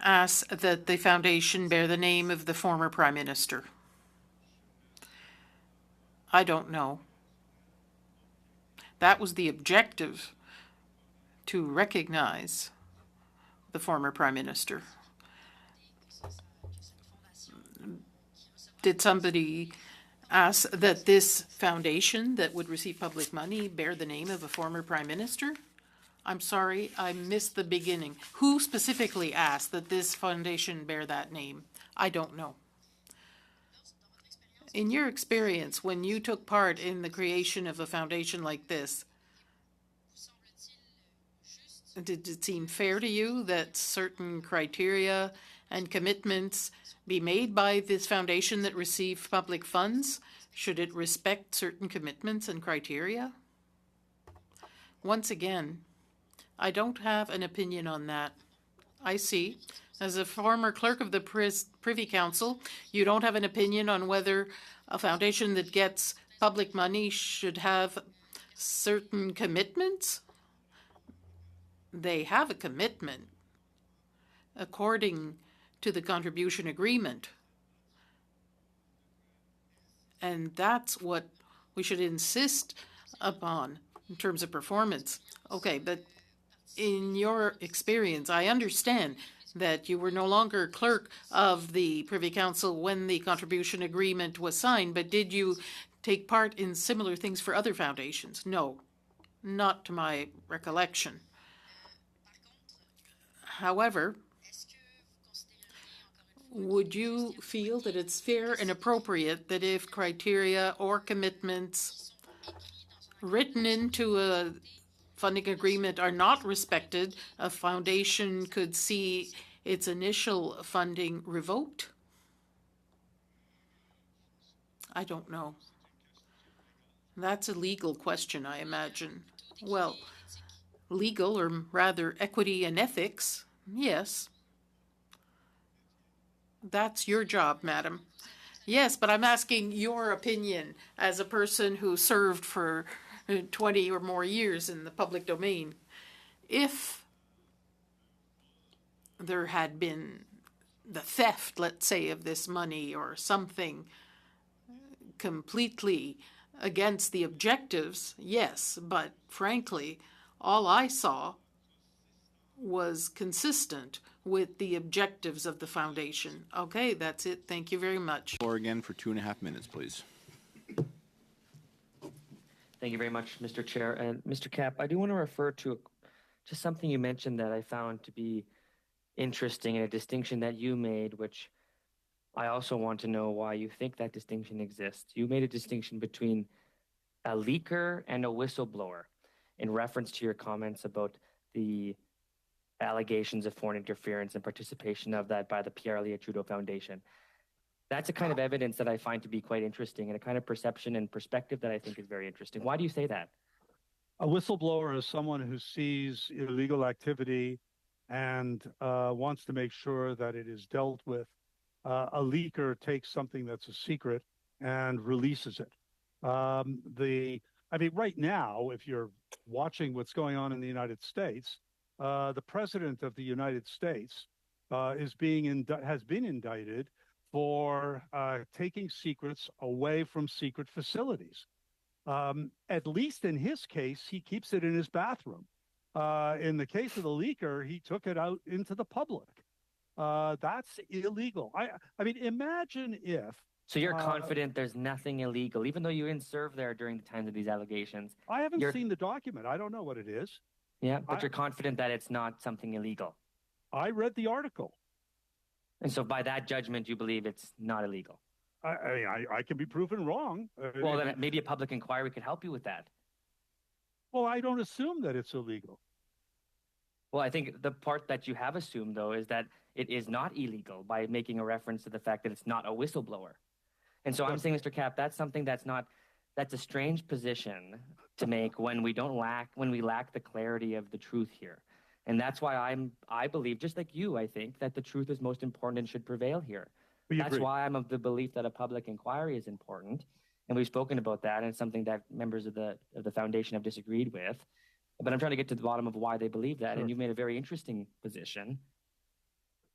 asked that the foundation bear the name of the former Prime Minister? I don't know. That was the objective, to recognize the former Prime Minister. Did somebody ask that this foundation that would receive public money bear the name of a former Prime Minister? I'm sorry, I missed the beginning. Who specifically asked that this foundation bear that name? I don't know. In your experience, when you took part in the creation of a foundation like this, did it seem fair to you that certain criteria and commitments be made by this foundation that received public funds? Should it respect certain commitments and criteria? Once again, I don't have an opinion on that. I see. As a former clerk of the Privy Council, you don't have an opinion on whether a foundation that gets public money should have certain commitments? They have a commitment according to the contribution agreement. And that's what we should insist upon in terms of performance. Okay, but in your experience, I understand that you were no longer clerk of the Privy Council when the contribution agreement was signed, but did you take part in similar things for other foundations? No, not to my recollection. However, would you feel that it's fair and appropriate that if criteria or commitments written into a funding agreement are not respected, a foundation could see its initial funding revoked? I don't know. That's a legal question, I imagine. Well, legal, or rather equity and ethics, yes. That's your job, madam. Yes, but I'm asking your opinion as a person who served for 20 or more years in the public domain. If there had been the theft, let's say, of this money or something completely against the objectives, yes, but frankly, all I saw was consistent with the objectives of the foundation. Okay, that's it. Thank you very much. Floor again for 2.5 minutes, please. Thank you very much, Mr. Chair. And Mr. Cap, I do want to refer to just something you mentioned that I found to be interesting, and a distinction that you made, which I also want to know why you think that distinction exists. You made a distinction between a leaker and a whistleblower in reference to your comments about the allegations of foreign interference and participation of that by the Pierre Elliott Trudeau Foundation. That's a kind of evidence that I find to be quite interesting, and a kind of perception and perspective that I think is very interesting. Why do you say that? A whistleblower is someone who sees illegal activity and wants to make sure that it is dealt with. A leaker takes something that's a secret and releases it. I mean, right now, if you're watching what's going on in the United States, the president of the United States has been indicted for taking secrets away from secret facilities. At least in his case, he keeps it in his bathroom. In the case of the leaker, he took it out into the public. That's illegal. I mean, imagine if. So you're confident there's nothing illegal, even though you didn't serve there during the time of these allegations? I haven't seen the document. I don't know what it is. Yeah, but you're confident that it's not something illegal? I read the article. And so by that judgment, you believe it's not illegal? I can be proven wrong. Well, then maybe a public inquiry could help you with that. Well, I don't assume that it's illegal. Well, I think the part that you have assumed, though, is that it is not illegal by making a reference to the fact that it's not a whistleblower. And so I'm saying, Mr. Cap, that's something that's a strange position to make when we lack the clarity of the truth here. And that's why I believe, just like you, I think that the truth is most important and should prevail here. That's why I'm of the belief that a public inquiry is important. And we've spoken about that, and it's something that members of the foundation have disagreed with. But I'm trying to get to the bottom of why they believe that. Sure. And you made a very interesting position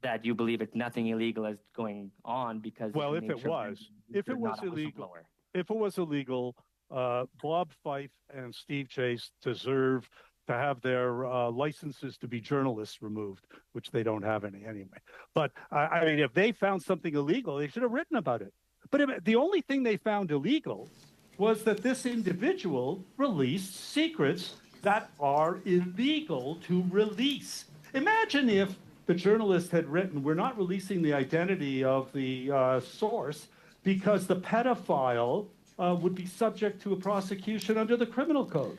that you believe it's nothing illegal is going on because. Well, if it was illegal, Bob Fife and Steve Chase deserve to have their licenses to be journalists removed, which they don't have any anyway. But I mean, if they found something illegal, they should have written about it. But the only thing they found illegal was that this individual released secrets that are illegal to release. Imagine if the journalist had written, "We're not releasing the identity of the source because the pedophile would be subject to a prosecution under the criminal code."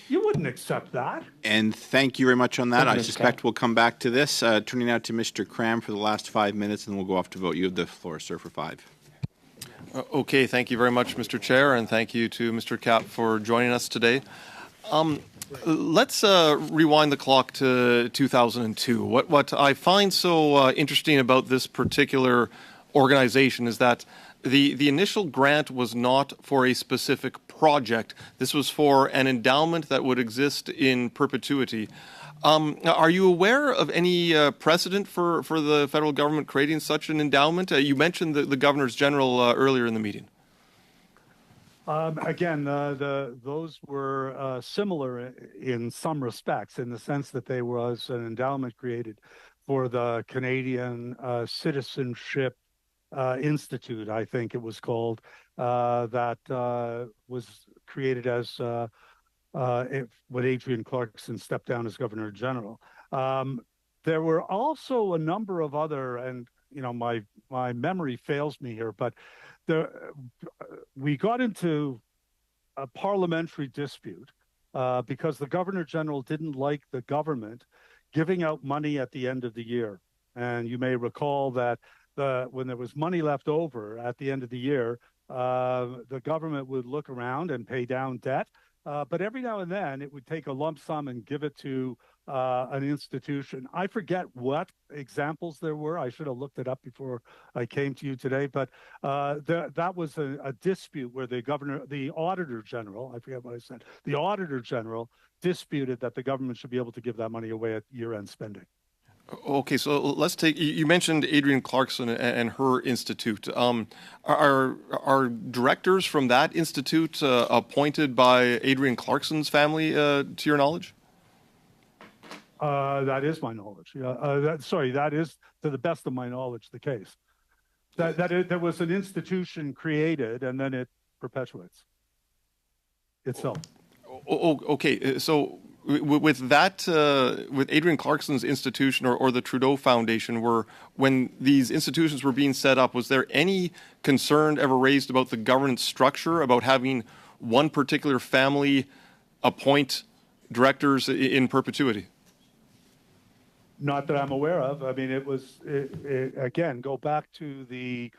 You wouldn't accept that. And thank you very much on that. I suspect we'll come back to this. Turning now to Mr. Cram for the last 5 minutes, and then we'll go off to vote. You have the floor, sir, for 5. Okay, thank you very much, Mr. Chair, and thank you to Mr. Cap for joining us today. Let's rewind the clock to 2002. What I find so interesting about this particular organization is that the initial grant was not for a specific project. This was for an endowment that would exist in perpetuity. Are you aware of any precedent for the federal government creating such an endowment? You mentioned the Governors General earlier in the meeting. Again, those were similar in some respects, in the sense that there was an endowment created for the Canadian Citizenship Institute, I think it was called, that was created as when Adrian Clarkson stepped down as Governor General. There were also a number of other, and my memory fails me here, but we got into a parliamentary dispute because the Governor General didn't like the government giving out money at the end of the year. And you may recall that when there was money left over at the end of the year, the government would look around and pay down debt. But every now and then it would take a lump sum and give it to an institution. I forget what examples there were. I should have looked it up before I came to you today. But that was a dispute where the Auditor General, I forget what I said, the Auditor General disputed that the government should be able to give that money away at year-end spending. Okay, so let's take. You mentioned Adrienne Clarkson and her institute. Are directors from that institute appointed by Adrienne Clarkson's family, to your knowledge? That is my knowledge. That is, to the best of my knowledge, the case. There was an institution created, and then it perpetuates itself. Okay, so with that, with Adrienne Clarkson's institution or the Trudeau Foundation, when these institutions were being set up, was there any concern ever raised about the governance structure, about having one particular family appoint directors in perpetuity? Not that I'm aware of. I mean, again, go back to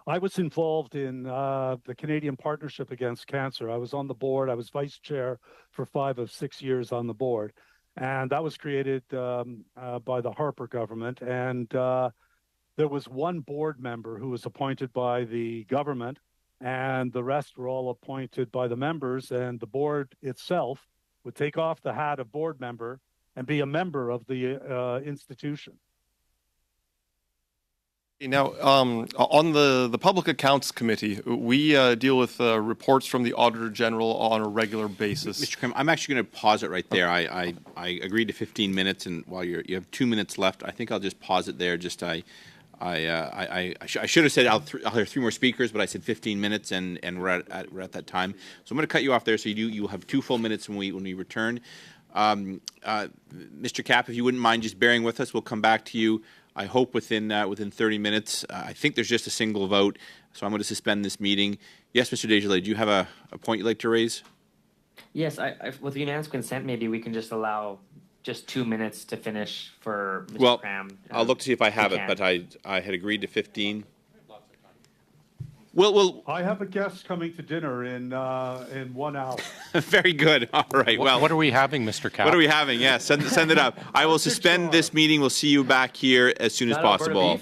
I was involved in the Canadian Partnership Against Cancer. I was on the board. I was vice chair for 5 of 6 years on the board. And that was created by the Harper government. And there was one board member who was appointed by the government, and the rest were all appointed by the members. And the board itself would take off the hat of board member and be a member of the institution. Now, on the Public Accounts Committee, we deal with reports from the Auditor General on a regular basis. Mr. Krim, I'm actually going to pause it right there. I agreed to 15 minutes, and while you have 2 minutes left, I think I'll just pause it there. I should have said I'll have 3 more speakers, but I said 15 minutes, and we're at that time. So I'm going to cut you off there. So you'll have 2 full minutes when we return. Mr. Kapp, if you wouldn't mind just bearing with us, we'll come back to you. I hope within 30 minutes. I think there's just a single vote, so I'm going to suspend this meeting. Yes, Mr. Desjardins, do you have a point you'd like to raise? Yes, with unanimous consent, maybe we can just allow just 2 minutes to finish for Mr. Cram. I'll look to see if I have it, but I had agreed to 15. Well, I have a guest coming to dinner in 1 hour. Very good. All right. What are we having, Mr. Kapp? What are we having? Yeah, send it up. I will suspend this meeting. We'll see you back here as soon as possible.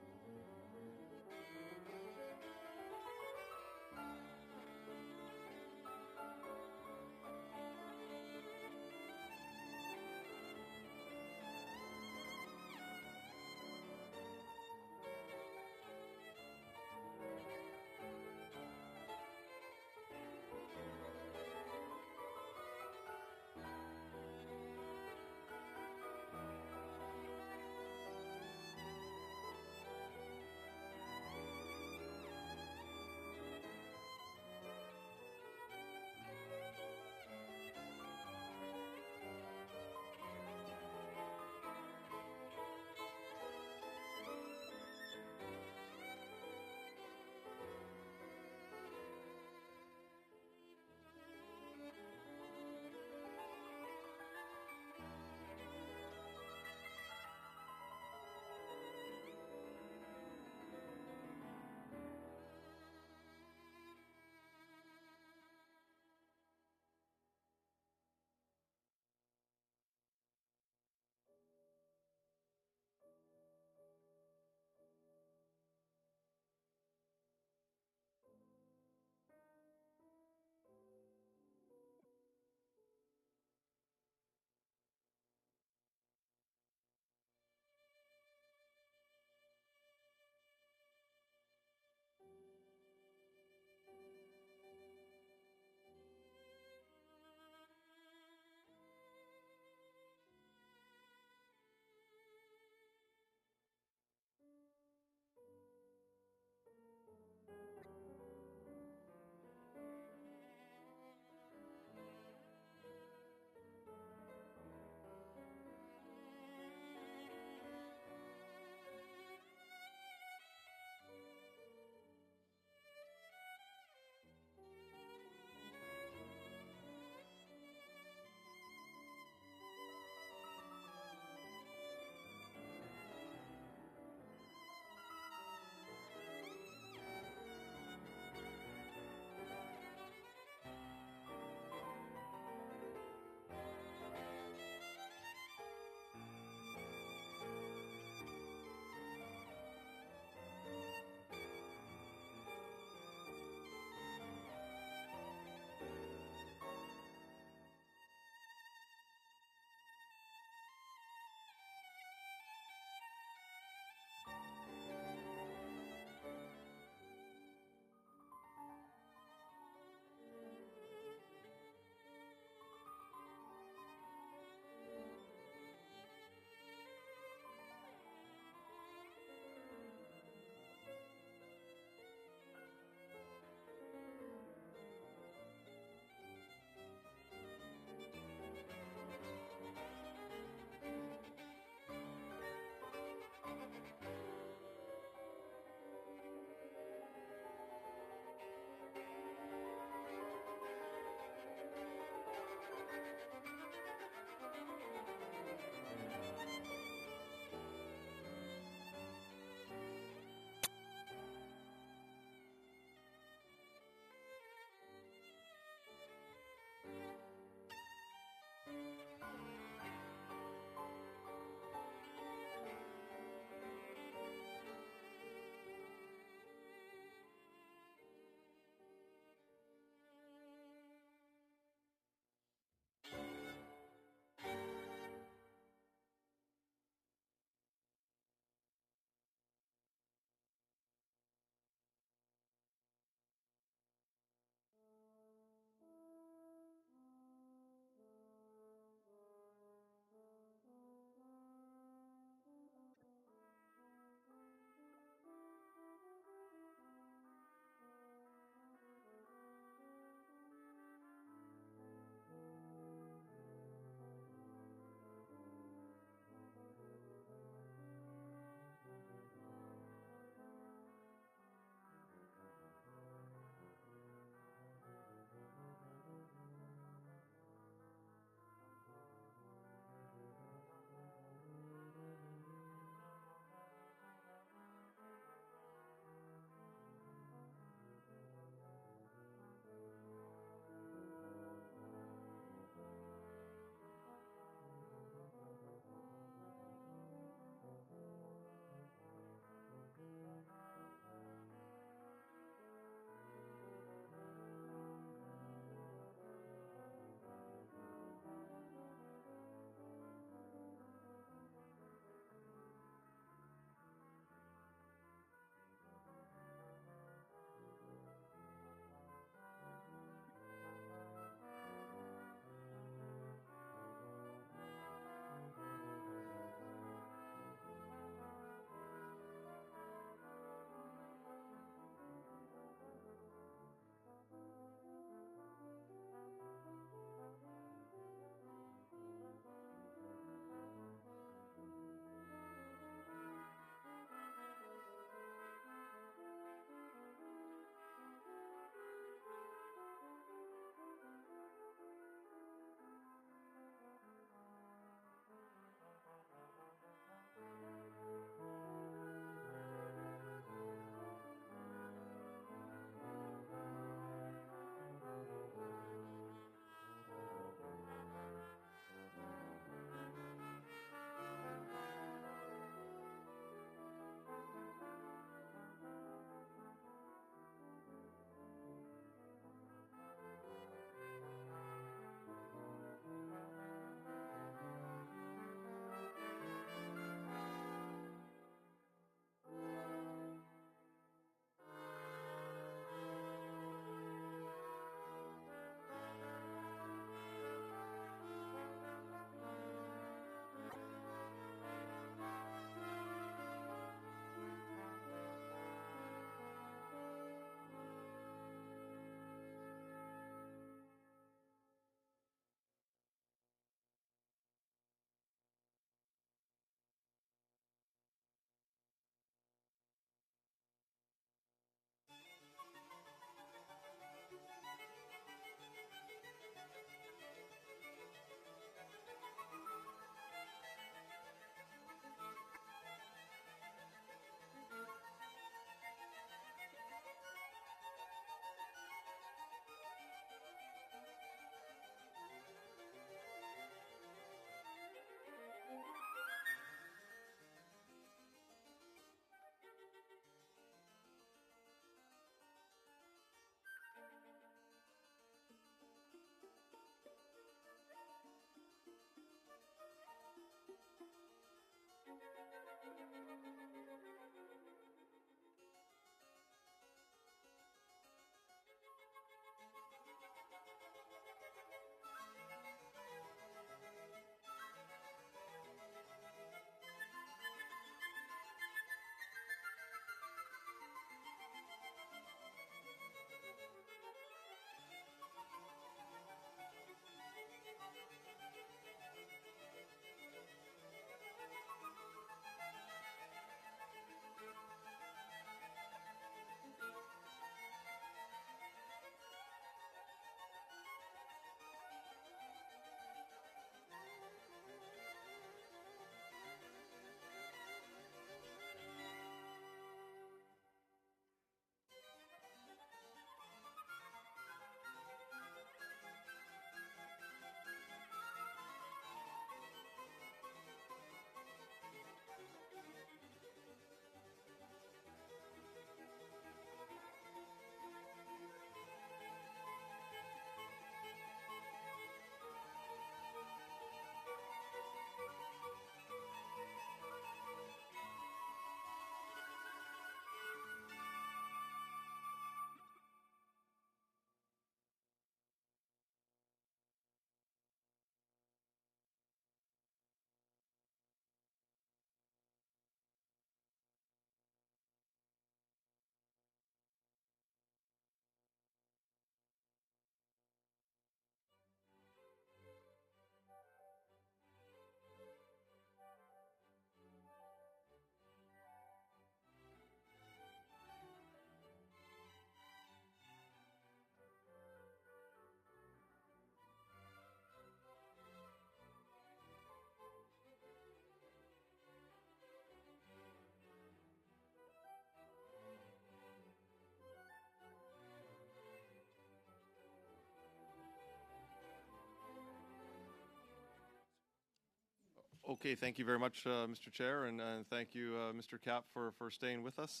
Okay, thank you very much, Mr. Chair, and thank you, Mr. Kapp, for staying with us.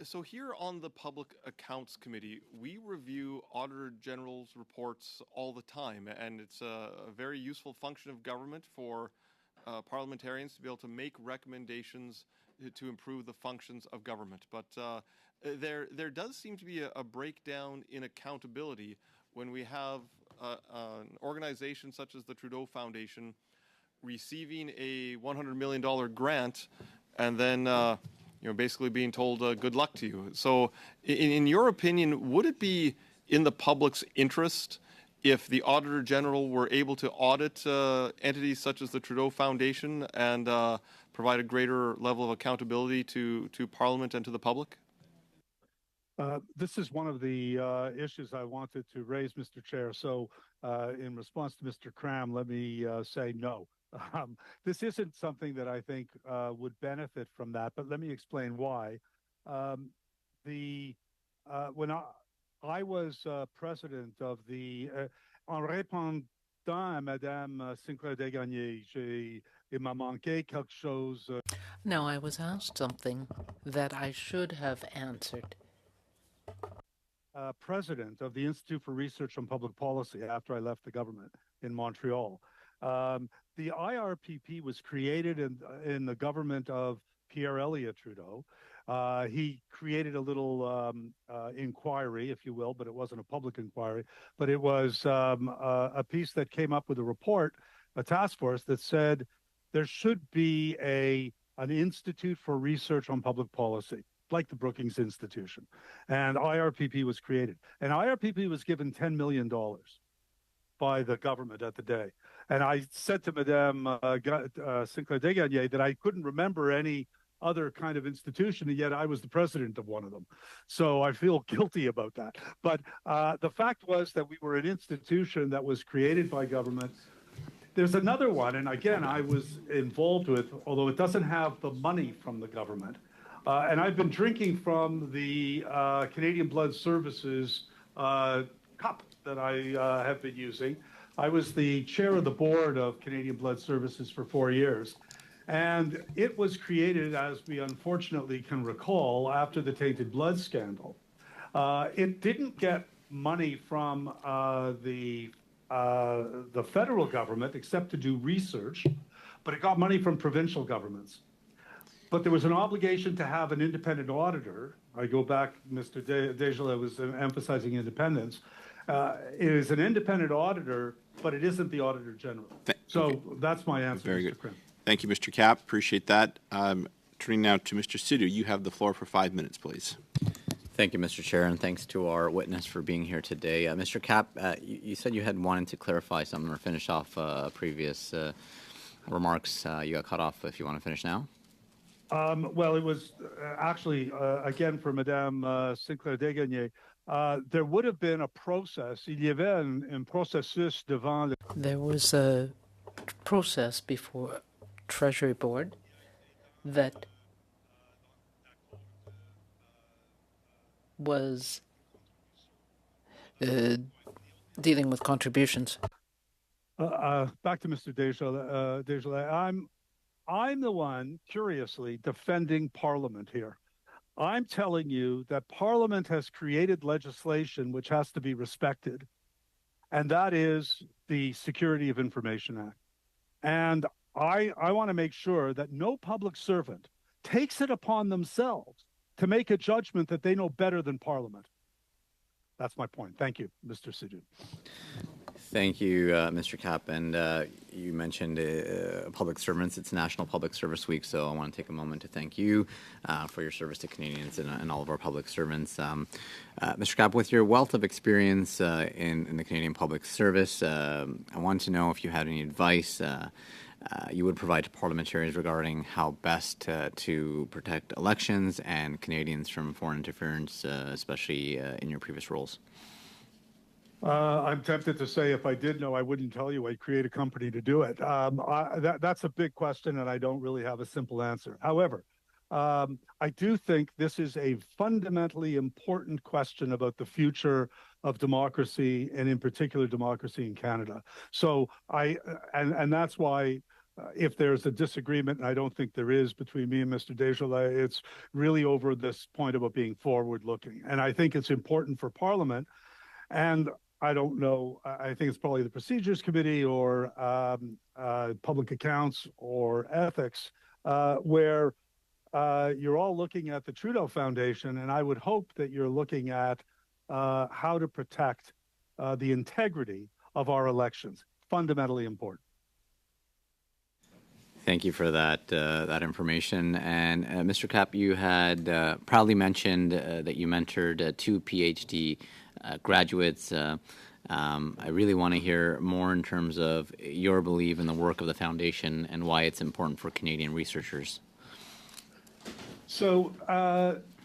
So here on the Public Accounts Committee, we review Auditor General's reports all the time, and it's a very useful function of government for parliamentarians to be able to make recommendations to improve the functions of government. But there does seem to be a breakdown in accountability when we have an organization such as the Trudeau Foundation receiving a $100 million grant and then basically being told good luck to you. So in your opinion, would it be in the public's interest if the Auditor General were able to audit entities such as the Trudeau Foundation and provide a greater level of accountability to Parliament and to the public? This is one of the issues I wanted to raise, Mr. Chair. So in response to Mr. Cram, let me say no. This isn't something that I think would benefit from that, but let me explain why. When I was president of the en répondant à Madame Sinclair-Desgagnés, il m'a manqué quelque chose. No, I was asked something that I should have answered. President of the Institute for Research on Public Policy after I left the government in Montreal. The IRPP was created in the government of Pierre Elliott Trudeau. He created a little inquiry, if you will, but it wasn't a public inquiry. But it was a piece that came up with a report, a task force that said there should be an Institute for Research on Public Policy, like the Brookings Institution. And IRPP was created. And IRPP was given $10 million by the government at the day. And I said to Madame Sinclair-Desgagnés that I couldn't remember any other kind of institution, and yet I was the president of one of them. So I feel guilty about that. But the fact was that we were an institution that was created by government. There's another one, and again, I was involved with, although it doesn't have the money from the government. And I've been drinking from the Canadian Blood Services cup that I have been using. I was the chair of the board of Canadian Blood Services for 4 years. And it was created, as we unfortunately can recall, after the tainted blood scandal. It didn't get money from the federal government except to do research. but it got money from provincial governments. But there was an obligation to have an independent auditor. I go back, Mr. Desjardins was emphasizing independence. It is an independent auditor, but it isn't the Auditor General. So that's my answer, Very Mr. good. Krim. Thank you, Mr. Cap. Appreciate that. Turning now to Mr. Sidhu. You have the floor for 5 minutes, please. Thank you, Mr. Chair, and thanks to our witness for being here today. Mr. Cap, you said you had wanted to clarify something or finish off previous remarks. You got cut off. If you want to finish now. Well, it was actually, again, for Madame Sinclair Desgagnés, there would have been a process. Il y avait un processus devant le... There was a process before Treasury Board that was dealing with contributions. Back to Mr. Desjardins. I'm the one, curiously, defending Parliament here. I'm telling you that Parliament has created legislation which has to be respected, and that is the Security of Information Act. And I want to make sure that no public servant takes it upon themselves to make a judgment that they know better than Parliament. That's my point. Thank you, Mr. Sidhu. Thank you, Mr. Cap. And you mentioned public servants. It's National Public Service Week, so I want to take a moment to thank you for your service to Canadians and all of our public servants. Mr. Cap, with your wealth of experience in the Canadian public service, I wanted to know if you had any advice you would provide to parliamentarians regarding how best to protect elections and Canadians from foreign interference, especially in your previous roles. I'm tempted to say if I did know, I wouldn't tell you. I'd create a company to do it. That's a big question, and I don't really have a simple answer. However, I do think this is a fundamentally important question about the future of democracy, and in particular, democracy in Canada. So and that's why if there's a disagreement, and I don't think there is between me and Mr. Desjardins, it's really over this point about being forward-looking. And I think it's important for Parliament, and I don't know, I think it's probably the Procedures Committee or Public Accounts or Ethics, where you're all looking at the Trudeau Foundation, and I would hope that you're looking at how to protect the integrity of our elections. Fundamentally important. Thank you for that information. And Mr. Cap, you had proudly mentioned that you mentored 2 PhD graduates. I really want to hear more in terms of your belief in the work of the foundation and why it's important for Canadian researchers. So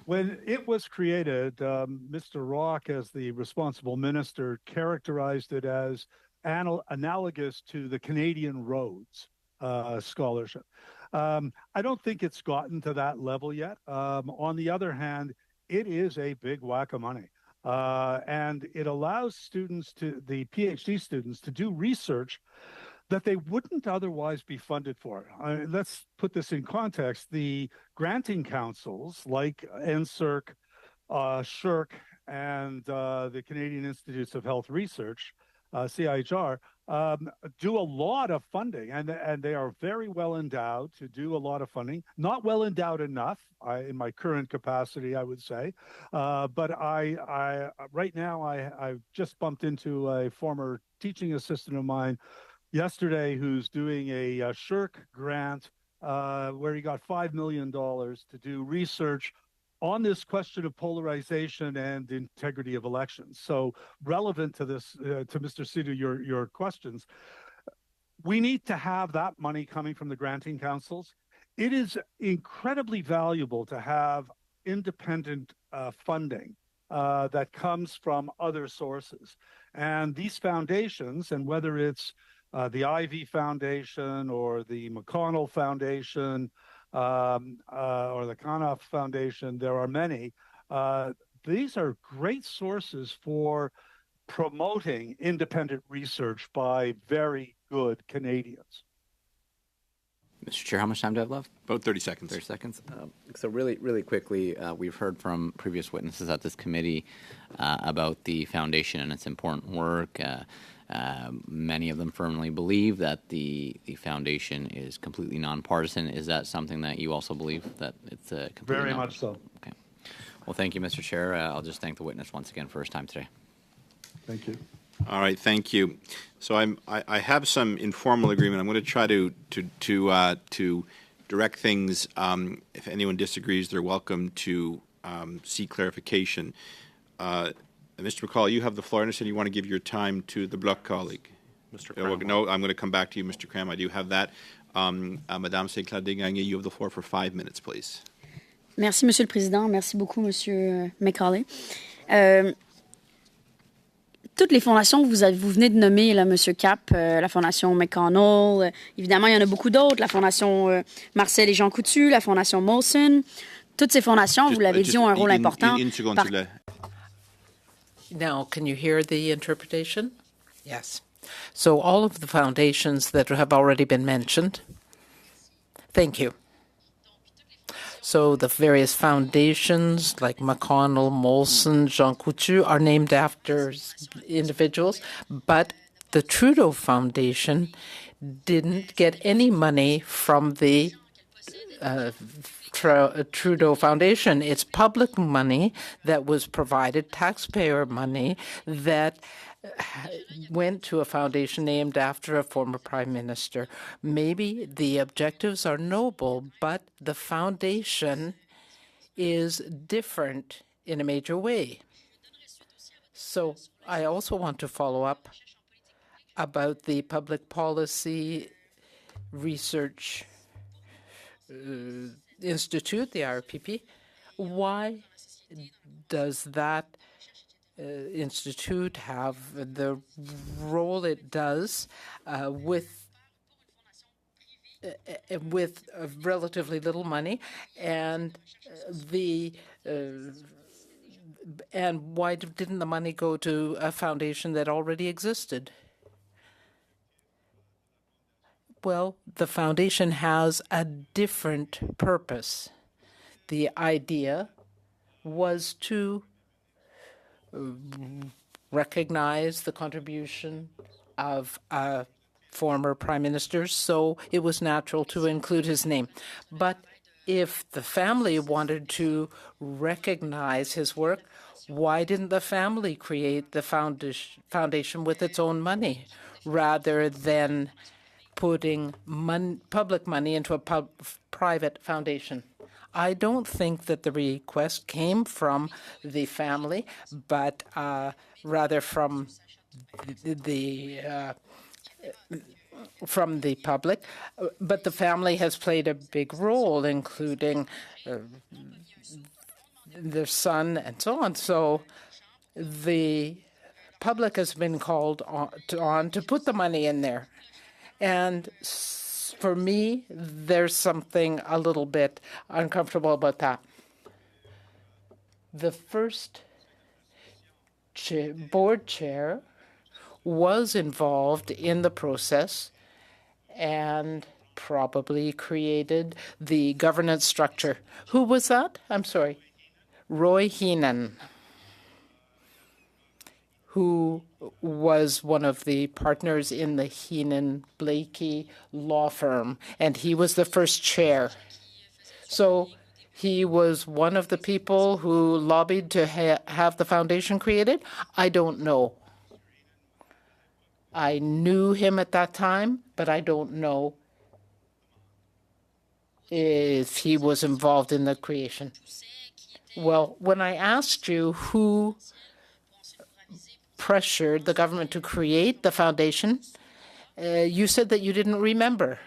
when it was created, Mr. Rock, as the responsible minister, characterized it as analogous to the Canadian Rhodes Scholarship. I don't think it's gotten to that level yet. On the other hand, it is a big whack of money. And it allows students the PhD students to do research that they wouldn't otherwise be funded for. Let's put this in context. The granting councils like NSERC, SSHRC, and the Canadian Institutes of Health Research, CIHR, do a lot of funding, and they are very well endowed to do a lot of funding. Not well endowed enough, in my current capacity, I would say. But I right now, I've just bumped into a former teaching assistant of mine yesterday who's doing a SSHRC grant where he got $5 million to do research on this question of polarization and integrity of elections. So relevant to this, to Mr. Sidhu, your questions, we need to have that money coming from the granting councils. It is incredibly valuable to have independent funding that comes from other sources. And these foundations, and whether it's the Ivy Foundation or the McConnell Foundation, or the Kanoff Foundation, there are many. These are great sources for promoting independent research by very good Canadians. Mr. Chair, how much time do I have left? About 30 seconds. 30 seconds. So really quickly, we've heard from previous witnesses at this committee about the foundation and its important work. Many of them firmly believe that the foundation is completely nonpartisan. Is that something that you also believe, that it's completely Very much so. Okay. Well, thank you, Mr. Chair. I'll just thank the witness once again for his time today. Thank you. All right, thank you. So I have some informal agreement. I'm going to try to direct things. If anyone disagrees, they're welcome to seek clarification. Mr. McCall, you have the floor. I understand you want to give your time to the Bloc colleague. Mr. Well, Cram. no, I'm going to come back to you, Mr. Cram. I do have that. Madame St-Clair Desgagnés, you have the floor for 5 minutes, please. Merci, Monsieur le Président. Merci beaucoup, Monsieur McCauley. Toutes les fondations que vous venez de nommer, là, Monsieur Cap, la Fondation McConnell, évidemment, il y en a beaucoup d'autres, la Fondation Marcel et Jean Coutu, la Fondation Molson. Toutes ces fondations, vous l'avez dit, ont un rôle important. Une seconde, s'il vous plaît. Now, can you hear the interpretation? Yes. So all of the foundations that have already been mentioned, thank you. So the various foundations like McConnell, Molson, Jean Coutu are named after individuals, but the Trudeau Foundation didn't get any money from the Trudeau Foundation. It's public money that was provided, taxpayer money that went to a foundation named after a former prime minister. Maybe the objectives are noble, but the foundation is different in a major way. So I also want to follow up about the Public Policy Research Institute, the RPP. Why does that institute have the role it does with relatively little money, and and why didn't the money go to a foundation that already existed? Well, the foundation has a different purpose. The idea was to recognize the contribution of a former prime minister, so it was natural to include his name. But if the family wanted to recognize his work, why didn't the family create the foundation with its own money rather than putting public money into a private foundation? I don't think that the request came from the family, but rather from the public. But the family has played a big role, including their son and so on. So the public has been called on to put the money in there. And for me, there's something a little bit uncomfortable about that. The first board chair was involved in the process and probably created the governance structure. Who was that? I'm sorry. Roy Heenan, who was one of the partners in the Heenan-Blakey law firm, and he was the first chair. So he was one of the people who lobbied to have the foundation created? I don't know. I knew him at that time, but I don't know if he was involved in the creation. Well, when I asked you who pressured the government to create the foundation, you said that you didn't remember.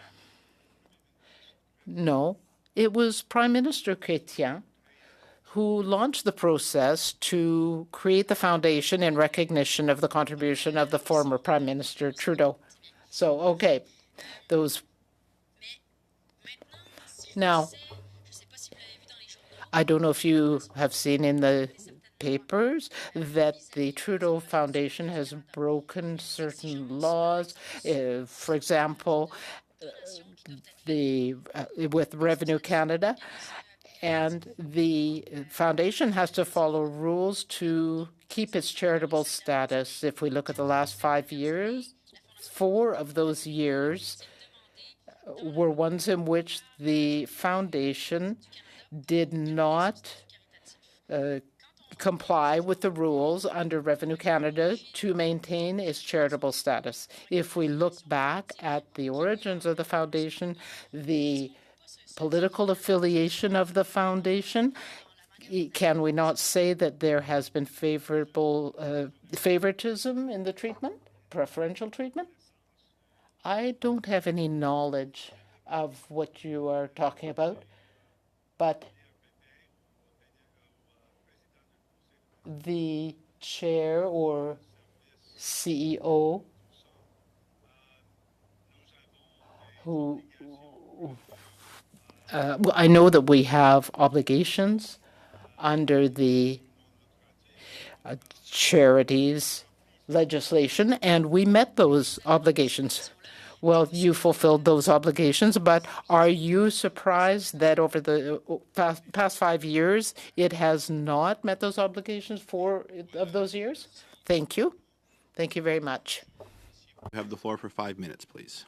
No, it was Prime Minister Chrétien who launched the process to create the foundation in recognition of the contribution of the former Prime Minister Trudeau. So, okay, those. Now, I don't know if you have seen in the papers that the Trudeau Foundation has broken certain laws. For example, with Revenue Canada, And the foundation has to follow rules to keep its charitable status. If we look at the last 5 years, 4 of those years were ones in which the foundation did not comply with the rules under Revenue Canada to maintain its charitable status. If we look back at the origins of the foundation, the political affiliation of the foundation, can we not say that there has been favoritism in the treatment, preferential treatment? I don't have any knowledge of what you are talking about, but the chair or CEO who well, I know that we have obligations under the charities legislation, and we met those obligations. Well, you fulfilled those obligations, but are you surprised that over the past 5 years it has not met those obligations 4 of those years? Thank you. Thank you very much. You have the floor for 5 minutes, please.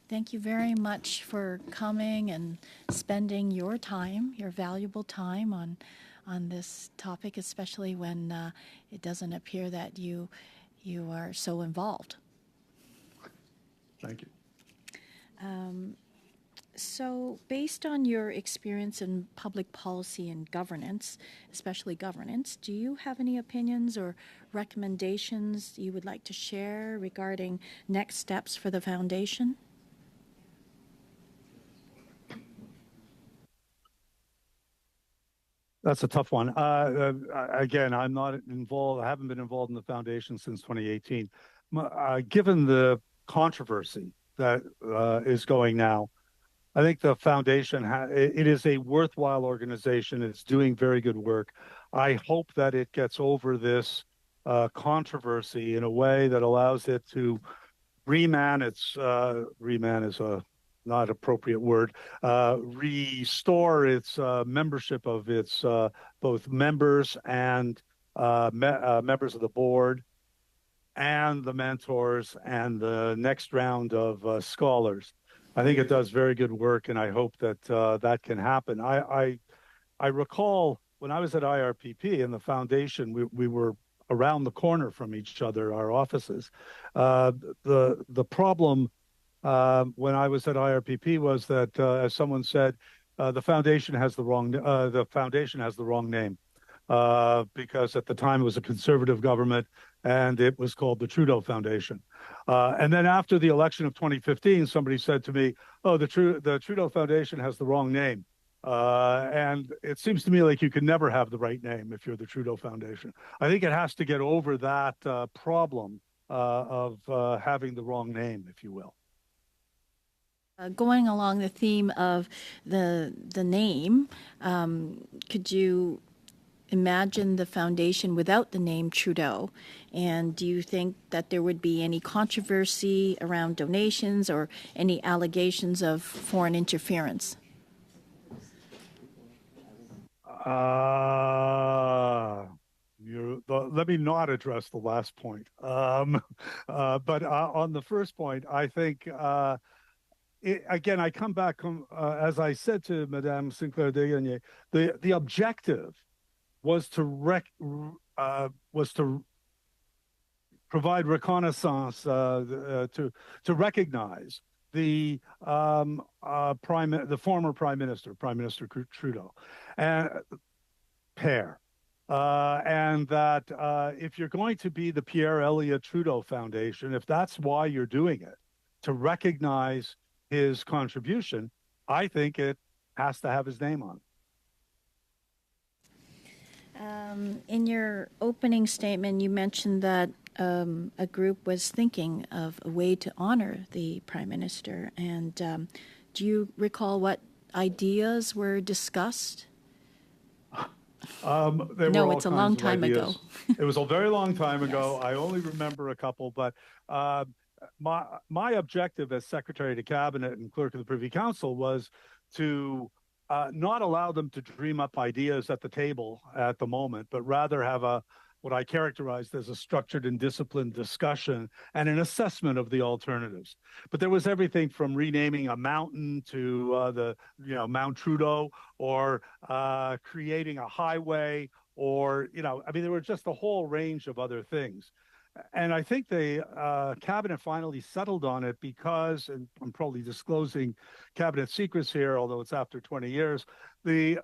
Thank you very much for coming and spending your time, your valuable time on this topic, especially when it doesn't appear that you are so involved. Thank you. So based on your experience in public policy and governance, especially governance, do you have any opinions or recommendations you would like to share regarding next steps for the foundation? That's a tough one. Again, I'm not involved. I haven't been involved in the foundation since 2018. Given the controversy that is going now, I think the foundation, it is a worthwhile organization. It's doing very good work. I hope that it gets over this controversy in a way that allows it to reman its, reman is a not appropriate word, restore its membership of its both members and members of the board and the mentors and the next round of scholars. I think it does very good work, and I hope that that can happen. I recall when I was at IRPP in the foundation, we were around the corner from each other, our offices. The problem when I was at IRPP was that, as someone said, the foundation has the wrong name because at the time it was a conservative government and it was called the Trudeau Foundation. And then after the election of 2015, somebody said to me, "Oh, the Trudeau Foundation has the wrong name." And it seems to me like you can never have the right name if you're the Trudeau Foundation. I think it has to get over that problem of having the wrong name, if you will. Going along the theme of the name, could you imagine the foundation without the name Trudeau? And do you think that there would be any controversy around donations or any allegations of foreign interference? Let me not address the last point. But on the first point, I think... again, I come back, as I said to Madame Sinclair-Desgagnés, the objective was to provide reconnaissance, to recognize the former Prime Minister Trudeau, and and that if you're going to be the Pierre Elliott Trudeau Foundation, if that's why you're doing it, to recognize his contribution, I think it has to have his name on it. In your opening statement, you mentioned that a group was thinking of a way to honor the Prime Minister. And do you recall what ideas were discussed? No, it's a long time ago. It was a very long time ago. Yes. I only remember a couple, but my objective as Secretary to Cabinet and Clerk of the Privy Council was to not allow them to dream up ideas at the table at the moment, but rather have what I characterized as a structured and disciplined discussion and an assessment of the alternatives. But there was everything from renaming a mountain to Mount Trudeau, or creating a highway, or there were just a whole range of other things. And I think the cabinet finally settled on it because, and I'm probably disclosing cabinet secrets here, although it's after 20 years, they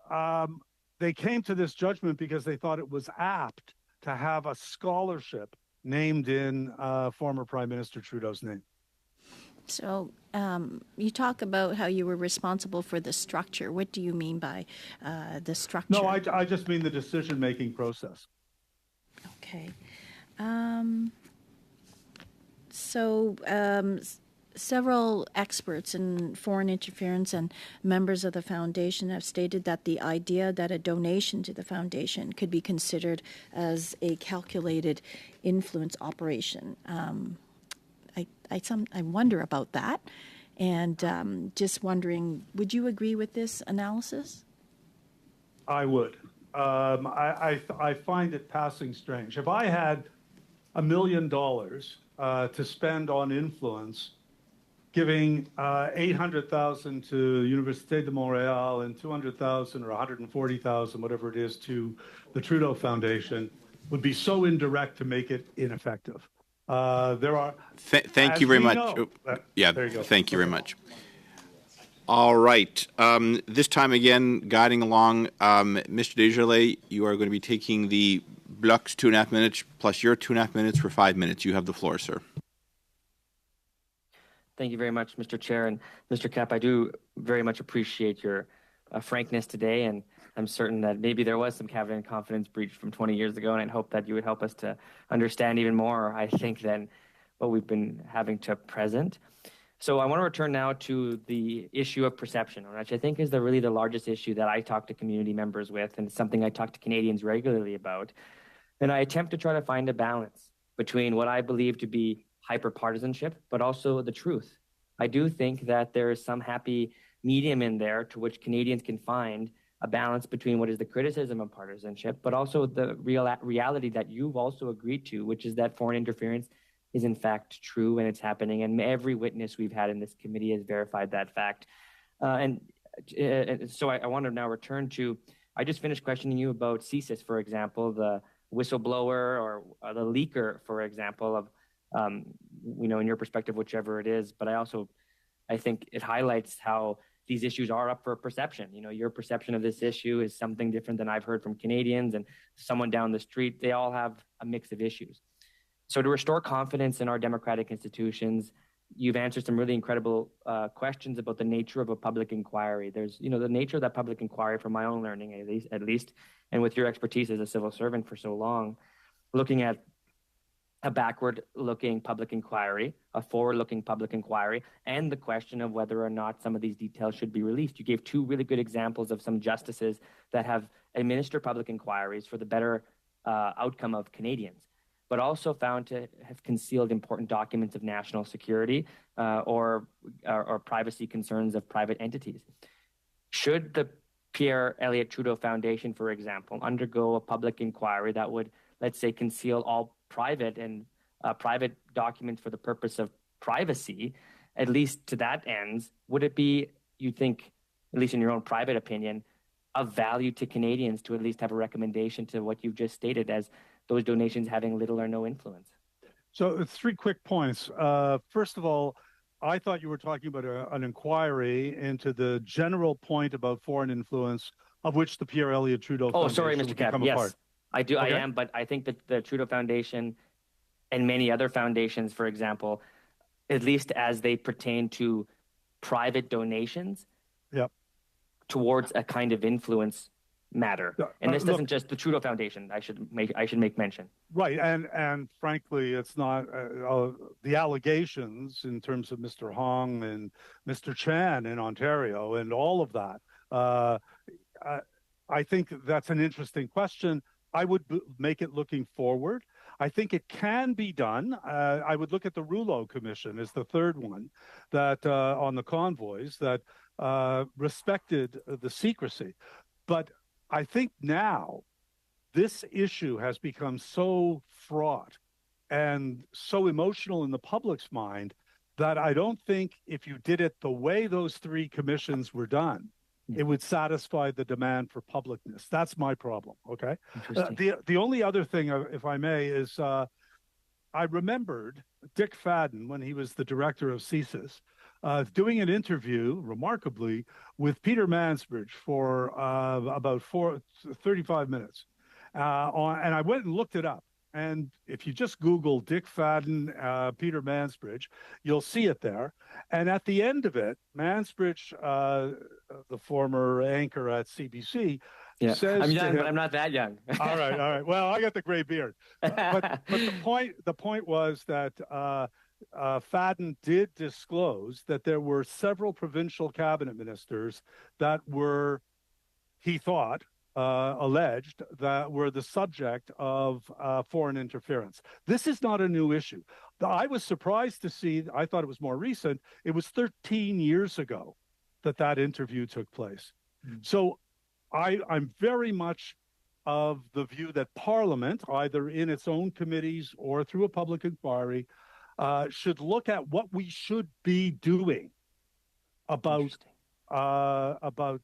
came to this judgment because they thought it was apt to have a scholarship named in former Prime Minister Trudeau's name. So you talk about how you were responsible for the structure. What do you mean by the structure? No, I just mean the decision-making process. Okay. Several experts in foreign interference and members of the foundation have stated that the idea that a donation to the foundation could be considered as a calculated influence operation. I wonder about that, and just wondering, would you agree with this analysis? I would. I find it passing strange. If I had $1 million to spend on influence, giving $800,000 to Université de Montréal and $200,000 or $140,000, whatever it is, to the Trudeau Foundation, would be so indirect to make it ineffective. There are. Thank you very much. There you go. Thank you very much. All right. This time again, guiding along, Mr. Desjardins, you are going to be taking the Blocs 2.5 minutes plus your 2.5 minutes for 5 minutes. You have the floor, sir. Thank you very much, Mr. Chair. And Mr. Kapp, I do very much appreciate your frankness today, and I'm certain that maybe there was some cabinet confidence breach from 20 years ago, and I'd hope that you would help us to understand even more, I think, than what we've been having to present. So I want to return now to the issue of perception, which I think is really the largest issue that I talk to community members with, and it's something I talk to Canadians regularly about. And I attempt to try to find a balance between what I believe to be hyper-partisanship, but also the truth. I do think that there is some happy medium in there to which Canadians can find a balance between what is the criticism of partisanship, but also the reality that you've also agreed to, which is that foreign interference is in fact true and it's happening. And every witness we've had in this committee has verified that fact. So I want to now return to, I just finished questioning you about CSIS, for example, the whistleblower or the leaker, for example, of, in your perspective, whichever it is. But I think it highlights how these issues are up for perception. Your perception of this issue is something different than I've heard from Canadians, and someone down the street, they all have a mix of issues. So to restore confidence in our democratic institutions, you've answered some really incredible questions about the nature of a public inquiry. There's, the nature of that public inquiry, from my own learning, at least, and with your expertise as a civil servant for so long, looking at a backward-looking public inquiry, a forward-looking public inquiry, and the question of whether or not some of these details should be released. You gave two really good examples of some justices that have administered public inquiries for the better outcome of Canadians, but also found to have concealed important documents of national security or privacy concerns of private entities. Should the Pierre Elliott Trudeau Foundation, for example, undergo a public inquiry that would, let's say, conceal all private documents for the purpose of privacy, at least to that ends, would it be, you think, at least in your own private opinion, of value to Canadians to at least have a recommendation to what you've just stated as those donations having little or no influence? So 3 quick points. First of all, I thought you were talking about an inquiry into the general point about foreign influence, of which the Pierre Elliott Trudeau Foundation sorry, Mr. Kapp. Yes, part. I do. Okay. I am, but I think that the Trudeau Foundation and many other foundations, for example, at least as they pertain to private donations, towards a kind of influence matter. And this isn't just the Trudeau Foundation. I should make mention. Right, and frankly, it's not the allegations in terms of Mr. Hong and Mr. Chan in Ontario and all of that. I think that's an interesting question. I would make it looking forward. I think it can be done. I would look at the Rouleau Commission as the third one that on the convoys that respected the secrecy. But I think now this issue has become so fraught and so emotional in the public's mind that I don't think if you did it the way those three commissions were done, it would satisfy the demand for publicness. That's my problem. Okay. The only other thing, if I may, is I remembered Dick Fadden when he was the director of CSIS doing an interview, remarkably, with Peter Mansbridge for about 35 minutes. And I went and looked it up. And if you just Google Dick Fadden, Peter Mansbridge, you'll see it there. And at the end of it, Mansbridge, the former anchor at CBC, says I'm young, him, but I'm not that young. all right. Well, I got the gray beard. But the point was that Fadden did disclose that there were several provincial cabinet ministers that were, he thought, alleged that were the subject of foreign interference. This is not a new issue. I was surprised to see, I thought it was more recent, it was 13 years ago that interview took place. So I'm very much of the view that Parliament, either in its own committees or through a public inquiry, should look at what we should be doing about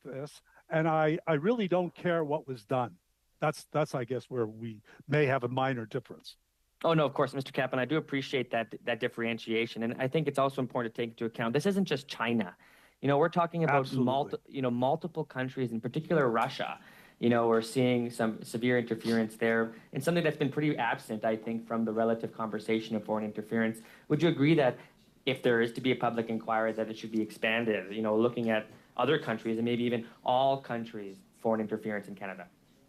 this. And I really don't care what was done. That's I guess where we may have a minor difference. Oh, no, of course, Mr. Kaplan, I do appreciate that differentiation. And I think it's also important to take into account, this isn't just China. We're talking about multiple countries, in particular Russia. We're seeing some severe interference there, and something that's been pretty absent, I think, from the relative conversation of foreign interference. Would you agree that if there is to be a public inquiry, that it should be expanded, looking at other countries and maybe even all countries' foreign interference in Canada?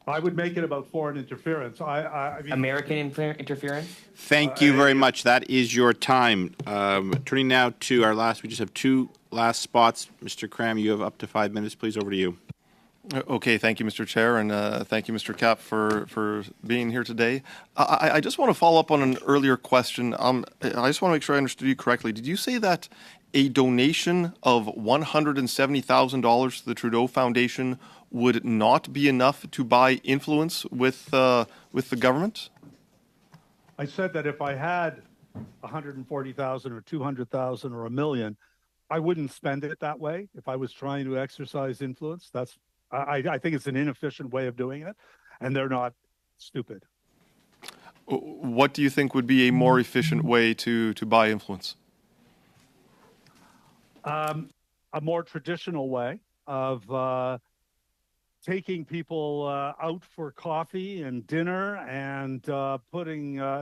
I would make it about foreign interference. I mean, American interference? Thank you very much. That is your time. Turning now to our last, we just have two last spots. Mr. Cram, you have up to 5 minutes. Please, over to you. Okay, thank you, Mr. Chair, and thank you, Mr. Kapp, for being here today. I just want to follow up on an earlier question. I just want to make sure I understood you correctly. Did you say that a donation of $170,000 to the Trudeau Foundation would not be enough to buy influence with the government? I said that if I had 140,000 or 200,000 or $1 million, I wouldn't spend it that way if I was trying to exercise influence. I think it's an inefficient way of doing it, and they're not stupid. What do you think would be a more efficient way to buy influence? A more traditional way of taking people out for coffee and dinner and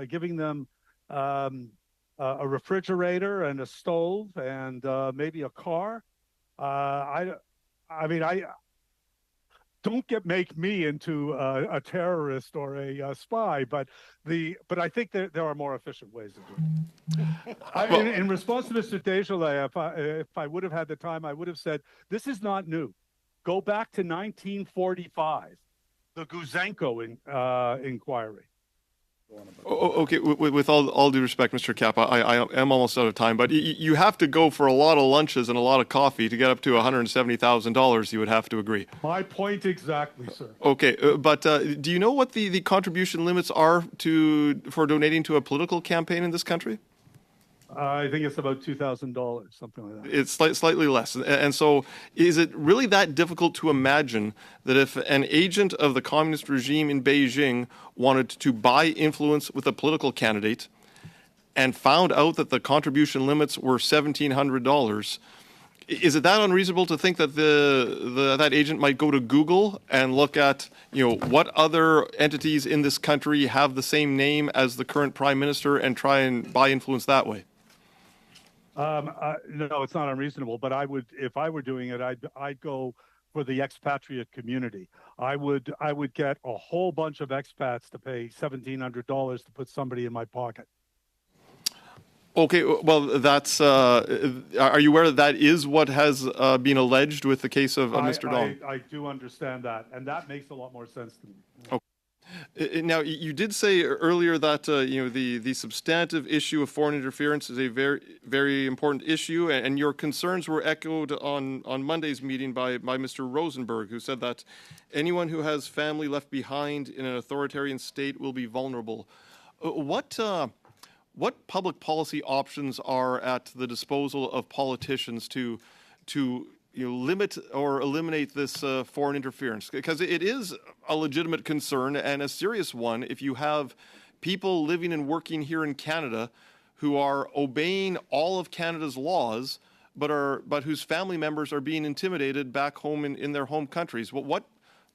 giving them a refrigerator and a stove and maybe a car. Don't make me into a terrorist or a spy, but I think there are more efficient ways of doing it. In response to Mr. Desjardins, if I would have had the time, I would have said, this is not new. Go back to 1945, the Guzenko inquiry. Okay, with all due respect, Mr. Kapp, I am almost out of time, but you have to go for a lot of lunches and a lot of coffee to get up to $170,000, you would have to agree. My point exactly, sir. Okay, but do you know what the contribution limits are for donating to a political campaign in this country? I think it's about $2,000, something like that. It's slightly less. And so is it really that difficult to imagine that if an agent of the communist regime in Beijing wanted to buy influence with a political candidate and found out that the contribution limits were $1,700, is it that unreasonable to think that that agent might go to Google and look at, what other entities in this country have the same name as the current prime minister and try and buy influence that way? No, it's not unreasonable, but if I were doing it, I'd go for the expatriate community. I would get a whole bunch of expats to pay $1,700 to put somebody in my pocket. Okay, well, that's. Are you aware that is what has been alleged with the case of Mr. Dong? I do understand that, and that makes a lot more sense to me. Okay. Now, you did say earlier that the substantive issue of foreign interference is a very, very important issue, and your concerns were echoed on Monday's meeting by Mr. Rosenberg, who said that anyone who has family left behind in an authoritarian state will be vulnerable. What public policy options are at the disposal of politicians to limit or eliminate this foreign interference? Because it is a legitimate concern and a serious one if you have people living and working here in Canada who are obeying all of Canada's laws, but whose family members are being intimidated back home in their home countries. What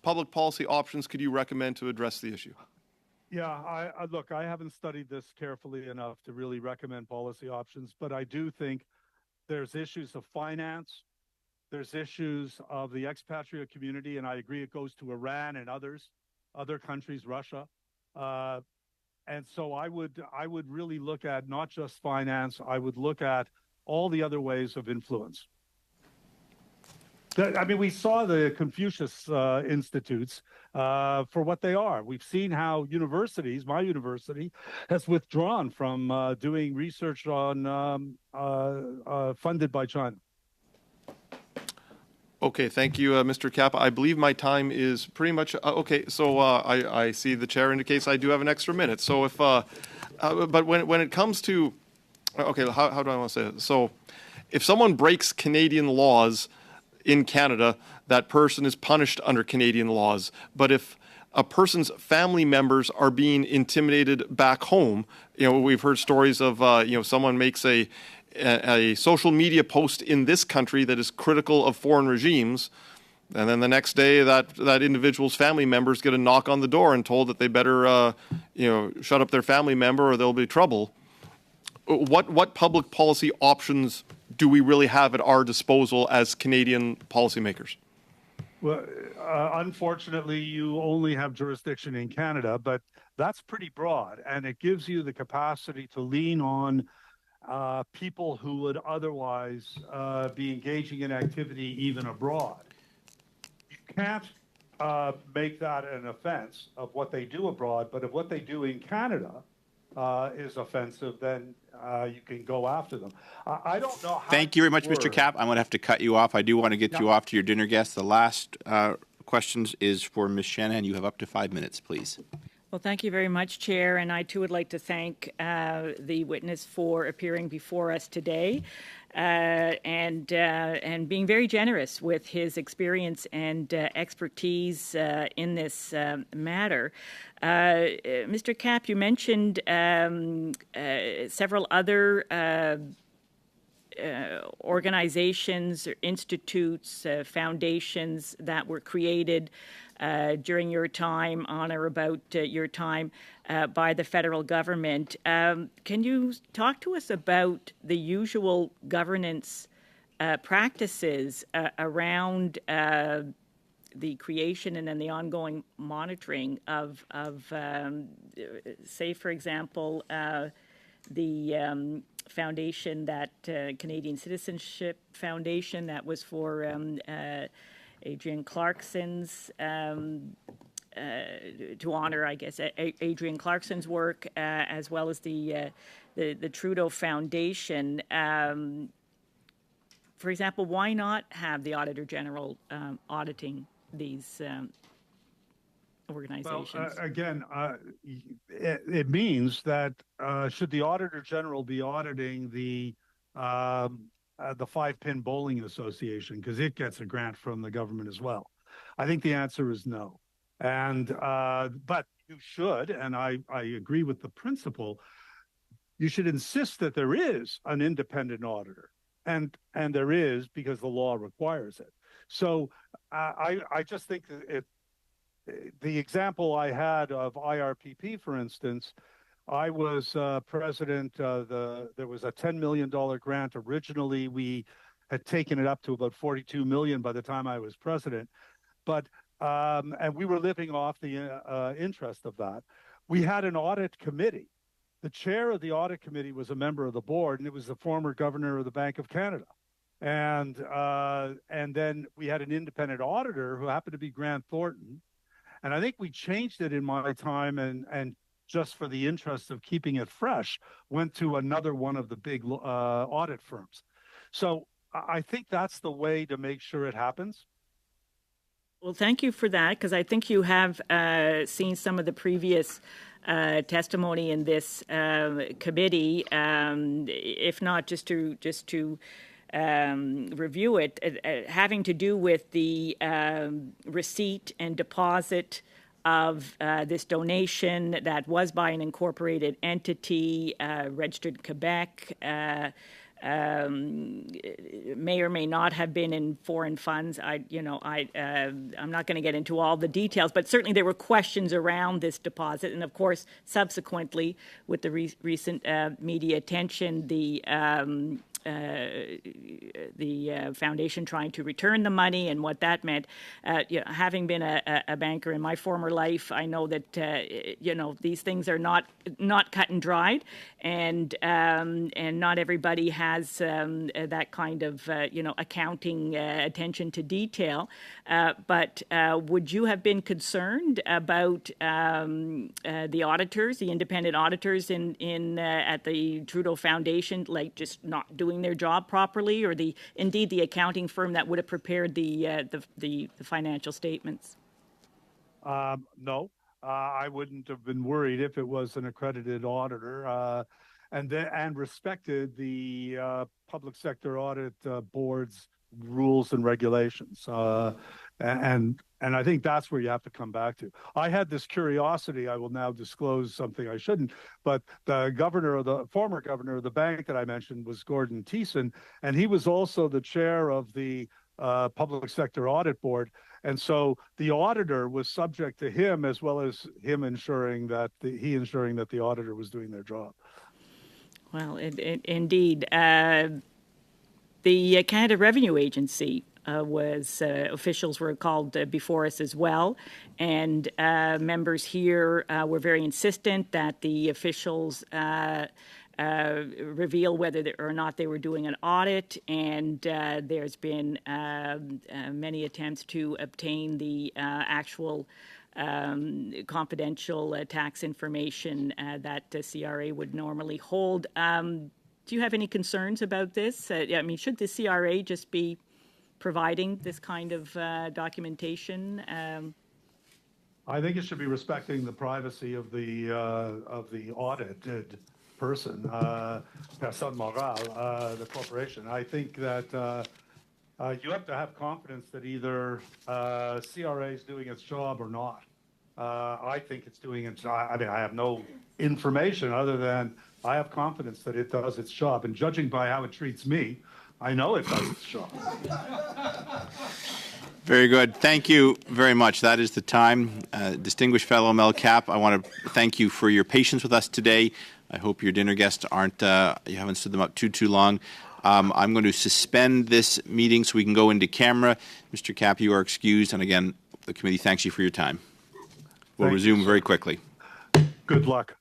public policy options could you recommend to address the issue? Yeah, look, I haven't studied this carefully enough to really recommend policy options, but I do think there's issues of finance. There's issues of the expatriate community, and I agree it goes to Iran and other countries, Russia. And so I would really look at not just finance, I would look at all the other ways of influence. I mean, we saw the Confucius Institutes for what they are. We've seen how universities, my university, has withdrawn from doing research on funded by China. Okay, thank you, Mr. Cap. I believe my time is pretty much okay. So I see the chair indicates I do have an extra minute. So if, but when it comes to, okay, how do I want to say it? So, if someone breaks Canadian laws in Canada, that person is punished under Canadian laws. But if a person's family members are being intimidated back home, we've heard stories of someone makes a social media post in this country that is critical of foreign regimes, and then the next day that individual's family members get a knock on the door and told that they better shut up their family member or there'll be trouble. What public policy options do we really have at our disposal as Canadian policymakers? Well, unfortunately, you only have jurisdiction in Canada, but that's pretty broad, and it gives you the capacity to lean on people who would otherwise be engaging in activity even abroad. You can't make that an offense of what they do abroad, but if what they do in Canada is offensive, then you can go after them. I don't know how. Thank you very much, Mr. Cap. I'm going to have to cut you off. I do want to get you off to your dinner guests. The last questions is for Ms. Shanahan. You have up to 5 minutes, please. Well, thank you very much, Chair, and I too would like to thank the witness for appearing before us today and being very generous with his experience and expertise in this matter. Mr. Cap, you mentioned several other organizations, or institutes, foundations that were created during your time, on or about your time, by the federal government. Can you talk to us about the usual governance practices around the creation and then the ongoing monitoring of say, for example, the foundation, that Canadian Citizenship Foundation that was for Adrienne Clarkson's, to honor, I guess, Adrienne Clarkson's work, as well as the Trudeau Foundation. For example, why not have the Auditor General auditing these organizations? Well, again, it means that should the Auditor General be auditing the 5-Pin Bowling Association, because it gets a grant from the government as well? I think the answer is no. And but you should, and I agree with the principle, you should insist that there is an independent auditor, and there is, because the law requires it. So I just think that the example I had of IRPP, for instance, I was president. There was a $10 million grant. Originally, we had taken it up to about $42 million by the time I was president. But and we were living off the interest of that. We had an audit committee. The chair of the audit committee was a member of the board, and it was the former governor of the Bank of Canada. And then we had an independent auditor who happened to be Grant Thornton. And I think we changed it in my time, and just for the interest of keeping it fresh, went to another one of the big audit firms. So I think that's the way to make sure it happens. Well, thank you for that, because I think you have seen some of the previous testimony in this committee, if not just to review it, having to do with the receipt and deposit of this donation that was by an incorporated entity registered in Quebec. May or may not have been in foreign funds. I'm not going to get into all the details, but certainly there were questions around this deposit, and of course, subsequently, with the recent media attention, the foundation trying to return the money and what that meant. Having been a banker in my former life, I know that these things are not cut and dried, and not everybody has that kind of accounting attention to detail. But would you have been concerned about the auditors, the independent auditors in at the Trudeau Foundation, like just not doing their job properly, or indeed the accounting firm that would have prepared the financial statements? No, I wouldn't have been worried if it was an accredited auditor, and respected the public sector audit board's rules and regulations. And I think that's where you have to come back to. I had this curiosity. I will now disclose something I shouldn't, but the former governor of the bank that I mentioned was Gordon Thiessen, and he was also the chair of the public sector audit board. And so the auditor was subject to him, as well as him ensuring that the auditor was doing their job. Well, indeed. The Canada Revenue Agency officials were called before us as well, and members here were very insistent that the officials reveal whether or not they were doing an audit, and there's been many attempts to obtain the actual confidential tax information that CRA would normally hold. Do you have any concerns about this? Should the CRA just be providing this kind of documentation? I think it should be respecting the privacy of the audited person, personne morale, the corporation. I think that you have to have confidence that either CRA is doing its job or not. I think it's doing its job. I mean, I have no information other than I have confidence that it does its job. And judging by how it treats me, I know it does its job. Very good. Thank you very much. That is the time. Distinguished fellow Mel Cap, I want to thank you for your patience with us today. I hope your dinner guests you haven't stood them up too long. I'm going to suspend this meeting so we can go into camera. Mr. Cap, you are excused. And again, the committee thanks you for your time. We'll resume very quickly. Good luck.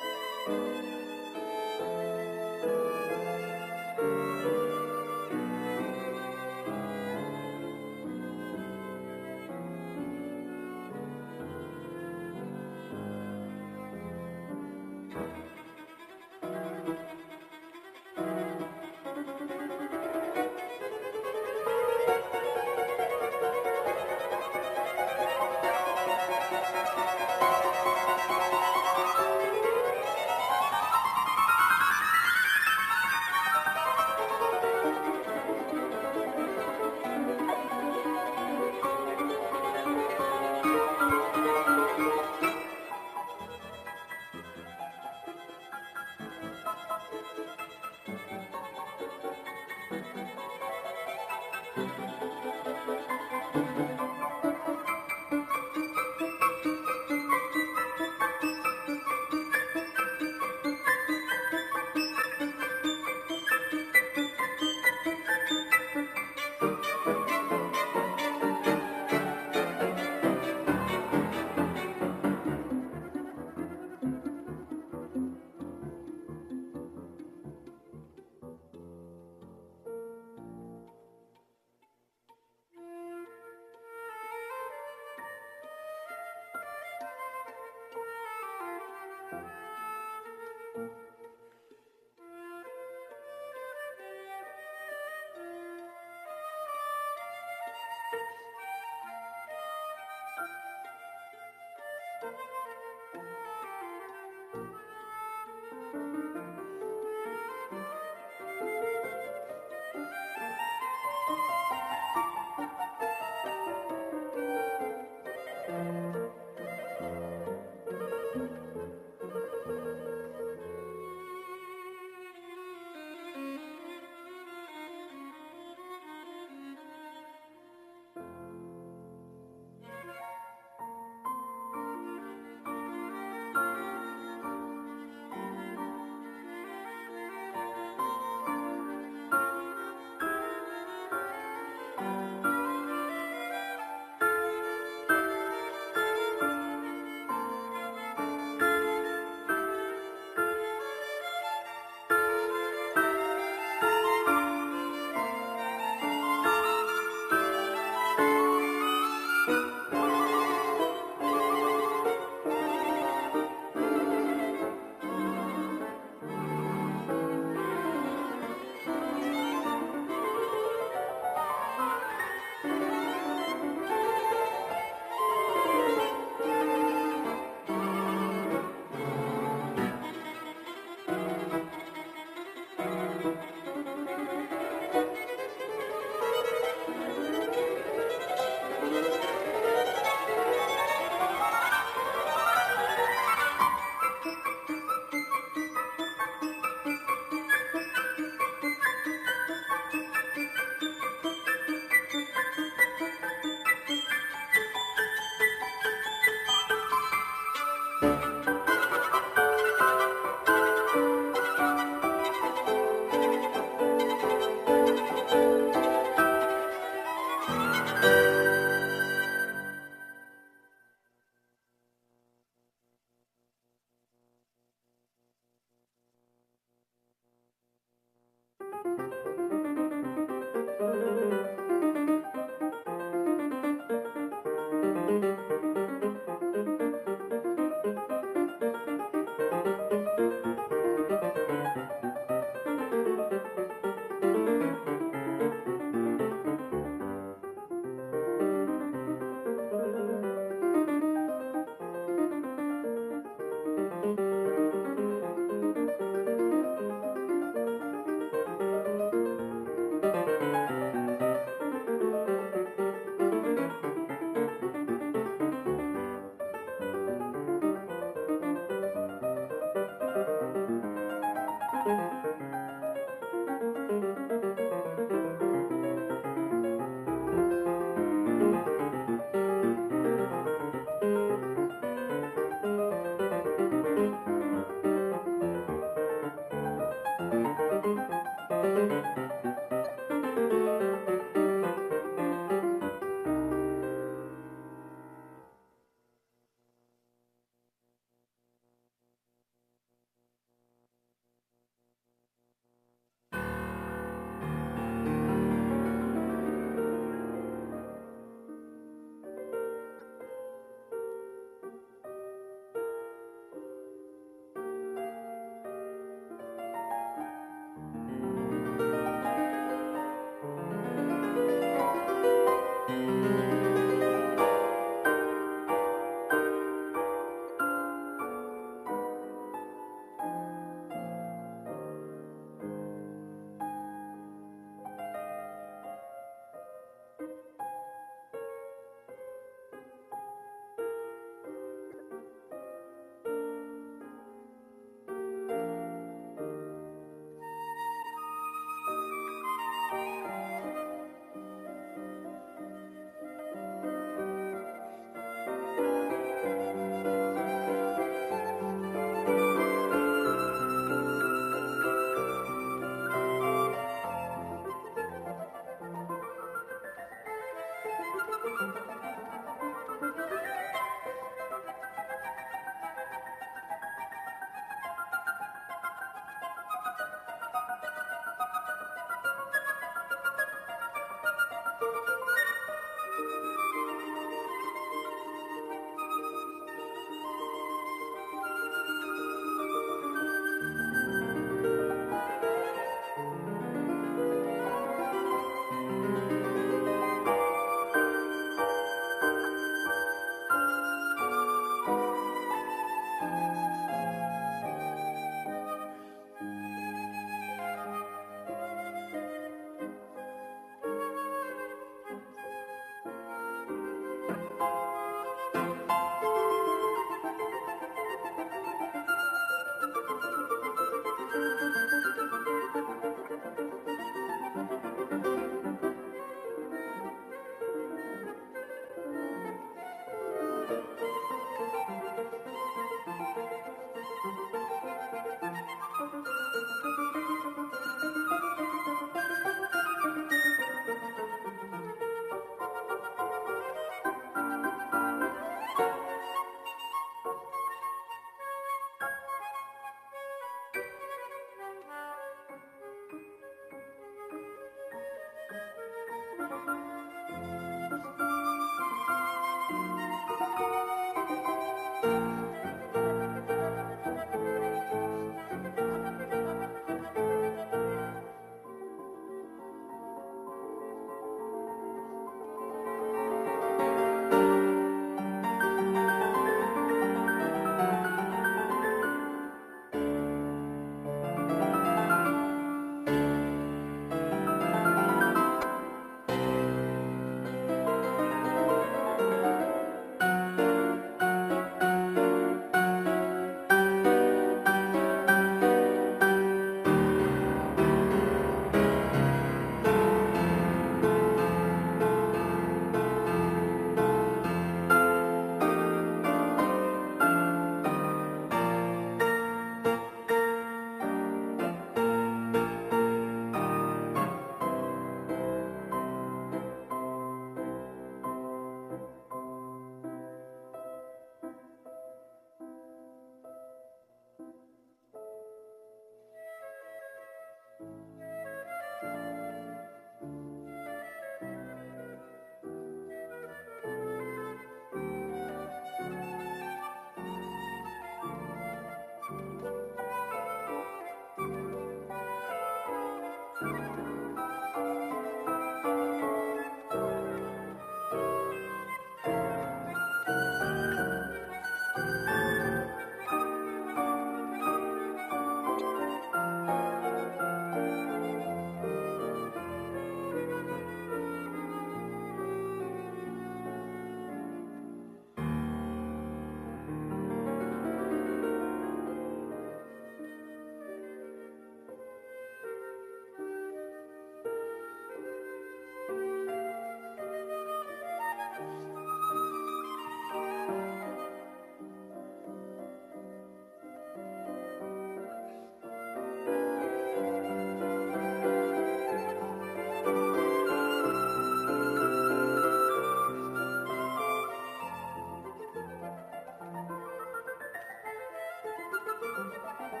Thank you.